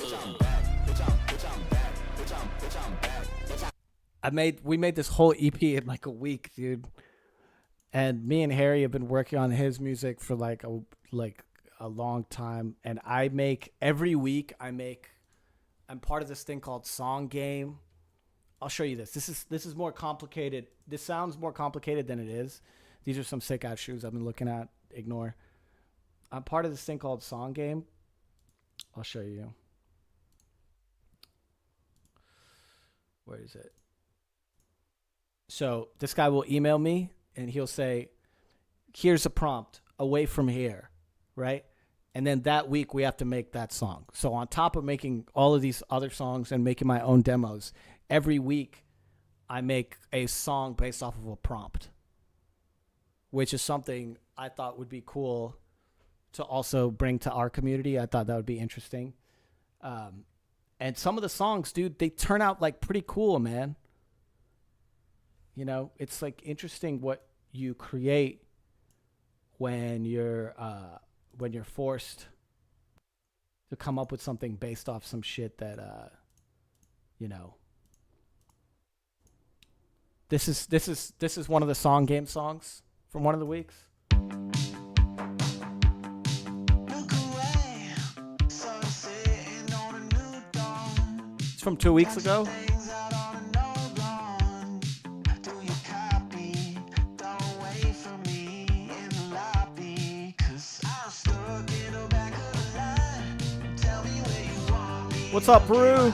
We made this whole EP in like a week, dude. And me and Harry have been working on his music for like a long time. And I make every week. I'm part of this thing called Song Game. I'll show you this. This is more complicated. This sounds more complicated than it is. These are some sick ass shoes I've been looking at. Ignore. I'm part of this thing called Song Game. I'll show you. Where is it? So this guy will email me and he'll say, here's a prompt, away from here, right? And then that week we have to make that song. So on top of making all of these other songs and making my own demos, every week I make a song based off of a prompt, which is something I thought would be cool to also bring to our community. I thought that would be interesting. And some of the songs, dude, they turn out like pretty cool, man. You know, it's like interesting what you create when you're forced to come up with something based off some shit that you know. This is one of the Song Game songs from one of the weeks. It's from 2 weeks ago. What's up, Peru?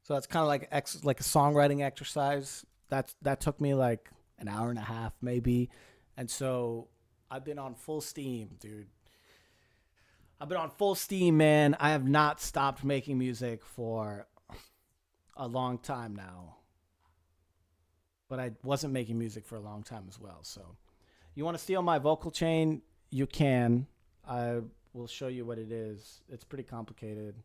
So that's kind of like a songwriting exercise. That took me like an hour and a half maybe. And so I've been on full steam, dude. I've been on full steam, man. I have not stopped making music for a long time now. But I wasn't making music for a long time as well. So you want to steal my vocal chain? You can. I will show you what it is. It's pretty complicated.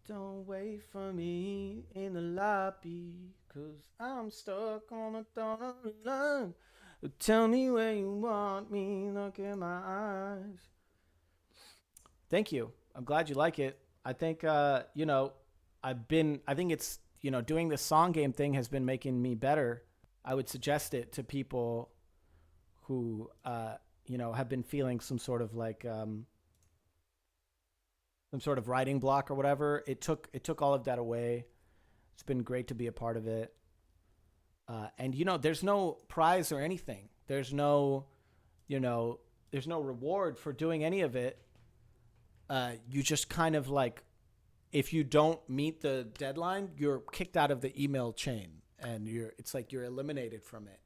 Don't wait for me in the lobby, 'cause I'm stuck on a dotted line. Tell me where you want me, look in my eyes. Thank you. I'm glad you like it. I think, you know, I think it's, you know, doing this Song Game thing has been making me better. I would suggest it to people who, you know, have been feeling some sort of like, some sort of writing block or whatever. It took all of that away. It's been great to be a part of it. And, you know, there's no prize or anything. There's no, you know, there's no reward for doing any of it. You just kind of like, if you don't meet the deadline, you're kicked out of the email chain and it's like you're eliminated from it.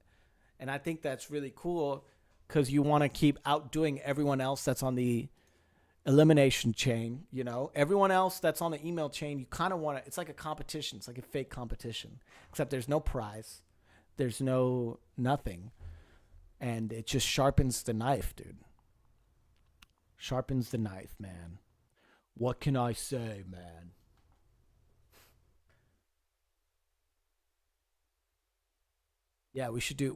And I think that's really cool because you want to keep outdoing everyone else that's on the elimination chain. You know, everyone else that's on the email chain, you kind of want to, it's like a competition. It's like a fake competition, except there's no prize. There's no nothing. And it just sharpens the knife, dude. Sharpens the knife, man. What can I say, man? Yeah, we should do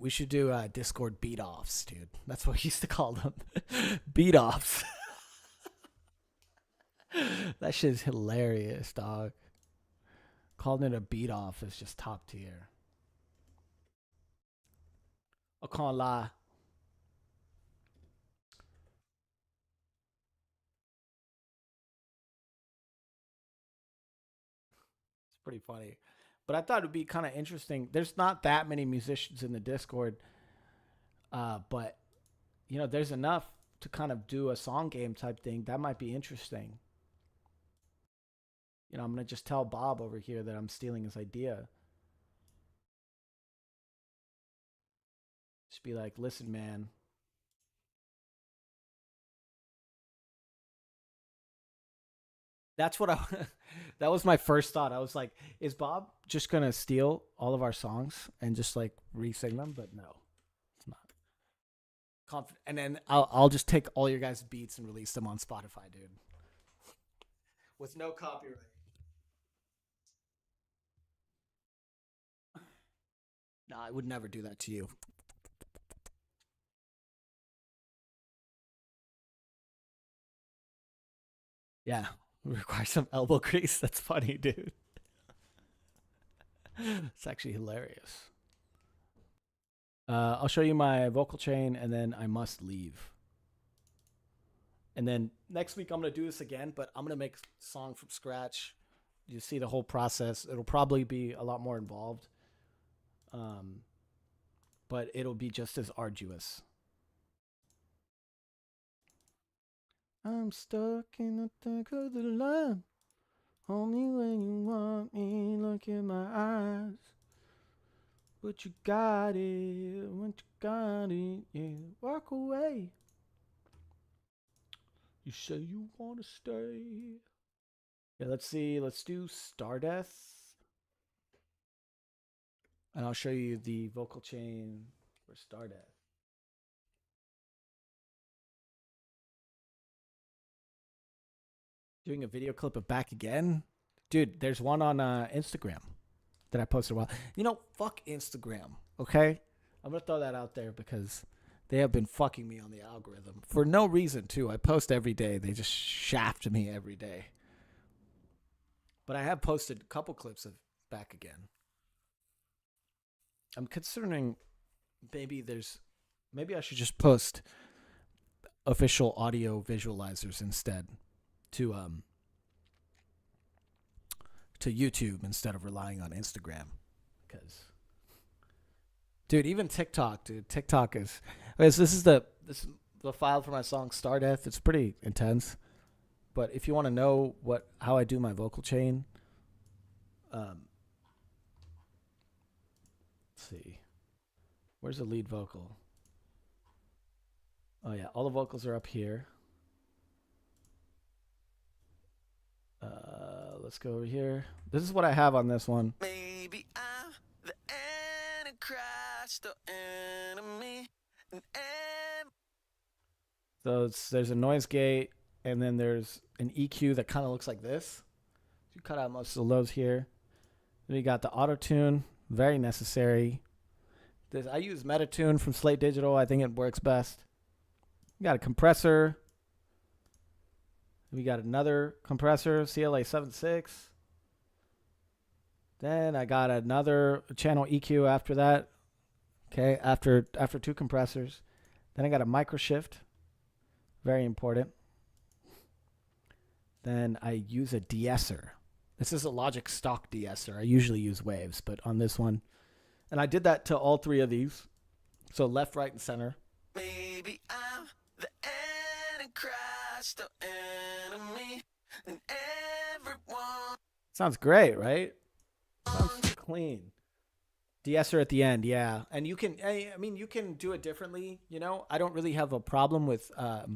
Discord beat offs, dude. That's what we used to call them. Beat offs. That shit's hilarious, dog. Calling it a beat off is just top tier. I can't lie. It's pretty funny. But I thought it would be kind of interesting. There's not that many musicians in the Discord. But, you know, there's enough to kind of do a song game type thing. That might be interesting. You know, I'm going to just tell Bob over here that I'm stealing his idea. Just be like, listen, man. That's what that was my first thought. I was like, is Bob just going to steal all of our songs and just like re-sing them? But no, it's not. And then I'll just take all your guys' beats and release them on Spotify, dude. With no copyright. No, I would never do that to you. Yeah, require some elbow grease. That's funny, dude. It's actually hilarious. I'll show you my vocal chain, and then I must leave. And then next week I'm gonna do this again, but I'm gonna make a song from scratch. You see the whole process. It'll probably be a lot more involved, but it'll be just as arduous. I'm stuck in the thick of the line. Hold me when you want me. Look in my eyes. But you got it. When you got it, yeah. Walk away. You say you want to stay. Yeah, let's see. Let's do Stardeath. And I'll show you the vocal chain for Stardeath. Doing a video clip of Back Again. Dude, there's one on Instagram that I posted a while. You know, fuck Instagram, okay? I'm going to throw that out there because they have been fucking me on the algorithm. For no reason, too. I post every day. They just shaft me every day. But I have posted a couple clips of Back Again. I'm considering maybe I should just post official audio visualizers instead to YouTube instead of relying on Instagram. Because, dude, even TikTok, this is the file for my song Stardeath. It's pretty intense. But if you want to know how I do my vocal chain, let's see. Where's the lead vocal? Oh yeah, all the vocals are up here. Let's go over here. This is what I have on this one. Maybe I'm the Antichrist or enemy. So there's a noise gate, and then there's an EQ that kind of looks like this. You cut out most of the lows here. Then we got the auto tune, very necessary. I use Metatune from Slate Digital. I think it works best. We got a compressor. We got another compressor, CLA76. Then I got another channel EQ after that. Okay, after two compressors. Then I got a micro shift. Very important. Then I use a de-esser. This is a Logic stock de-esser. I usually use waves, but on this one. And I did that to all three of these. So left, right, and center. Maybe I'm the Antichrist or enemy, and everyone. Sounds great, right? Sounds clean. De-esser at the end, yeah. And you can, you can do it differently. You know, I don't really have a problem with a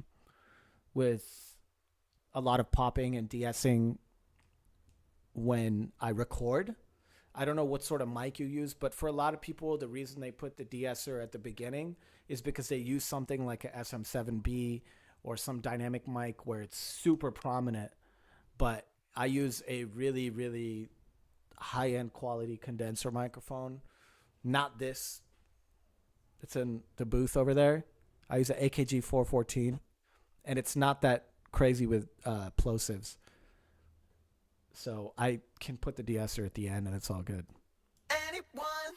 lot of popping and de-essing when I record. I don't know what sort of mic you use, but for a lot of people, the reason they put the de-esser at the beginning is because they use something like a SM7B or some dynamic mic where it's super prominent. But I use a really, really high-end quality condenser microphone. Not this. It's in the booth over there. I use an AKG 414, and it's not that crazy with plosives. So I can put the de-esser at the end, and it's all good. Anyone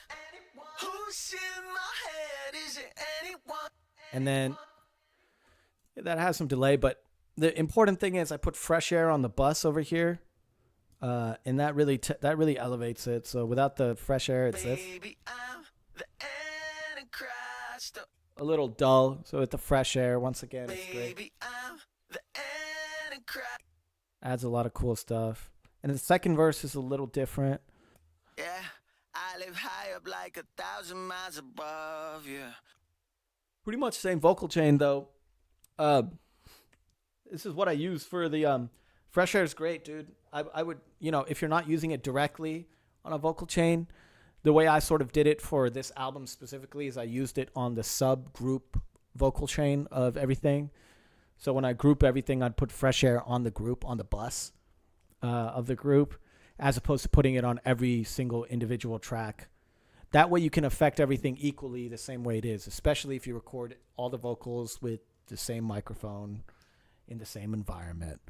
who's in my head, is it anyone? And then that has some delay, but the important thing is I put fresh air on the bus over here, and that really elevates it. So without the fresh air, it's this. Maybe I'm the Antichrist or A little dull. So with the fresh air, once again, it's great. maybe I'm the Antichrist. Adds a lot of cool stuff. And the second verse is a little different. Yeah, I live high up like 1,000 miles above, yeah. Pretty much same vocal chain though. Uh, this is what I use for the Fresh Air is great, dude. I would, if you're not using it directly on a vocal chain, the way I sort of did it for this album specifically is I used it on the subgroup vocal chain of everything. So when I group everything, I'd put Fresh Air on the group, on the bus of the group, as opposed to putting it on every single individual track. That way you can affect everything equally the same way it is, especially if you record all the vocals with the same microphone in the same environment.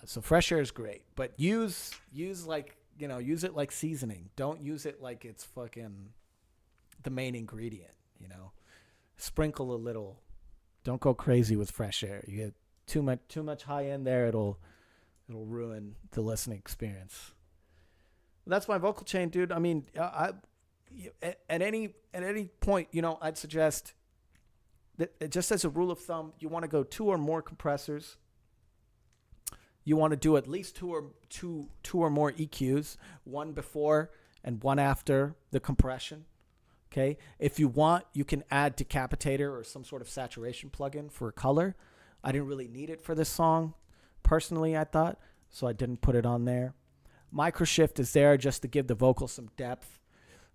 So Fresh Air is great, but use it like seasoning. Don't use it like it's fucking the main ingredient, Sprinkle a little. Don't go crazy with Fresh Air. You get too much high end there, it'll ruin the listening experience. That's my vocal chain, dude. I mean, at any point, I'd suggest that just as a rule of thumb, you want to go 2 or more compressors. You want to do at least two or more EQs, one before and one after the compression. Okay. If you want, you can add decapitator or some sort of saturation plugin for color. I didn't really need it for this song, personally, I thought, so I didn't put it on there. Microshift is there just to give the vocal some depth.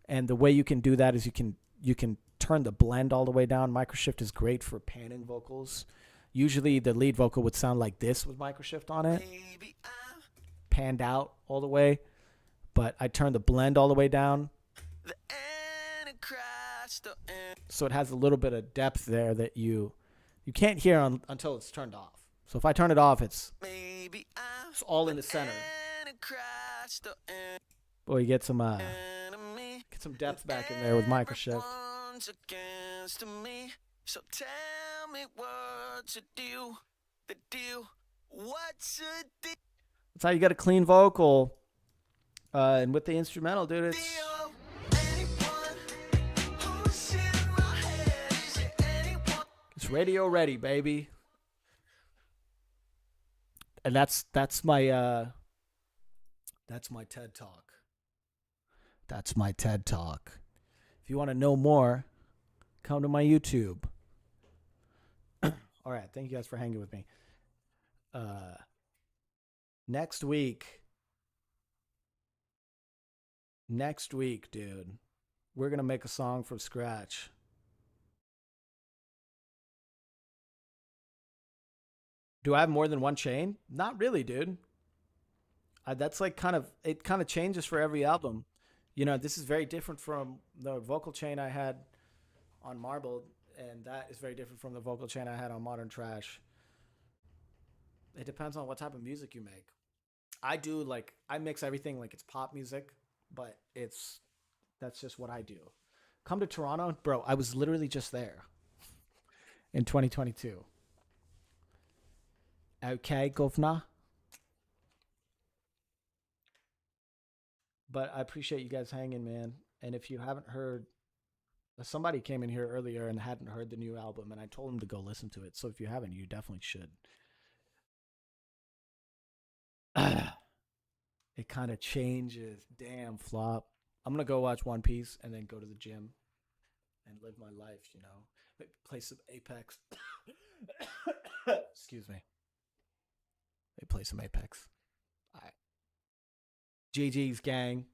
And the way you can do that is you can turn the blend all the way down. Microshift is great for panning vocals. Usually the lead vocal would sound like this with Microshift on it. Panned out all the way. But I turned the blend all the way down. So it has a little bit of depth there that you can't hear until it's turned off. So if I turn it off, it's all in the center. Boy, you get some depth back in there with Microshift. So tell me what to do. The deal. What's a deal? That's how you get a clean vocal. And with the instrumental, dude, it's radio ready, baby. And that's my TED Talk. That's my TED Talk. If you want to know more, come to my YouTube. All right, thank you guys for hanging with me. Next week, dude, we're gonna make a song from scratch. Do I have more than one chain? Not really, dude. That's like it kind of changes for every album. This is very different from the vocal chain I had on Marble, and that is very different from the vocal chain I had on Modern Trash. It depends on what type of music you make. I mix everything like it's pop music, but that's just what I do. Come to Toronto, bro. I was literally just there in 2022. Okay, governor. But I appreciate you guys hanging, man. And if you haven't heard, somebody came in here earlier and hadn't heard the new album, and I told him to go listen to it. So if you haven't, you definitely should. It kind of changes. Damn, Flop. I'm going to go watch One Piece and then go to the gym and live my life, Maybe play some Apex. Excuse me. Maybe play some Apex. All right. GG's, gang.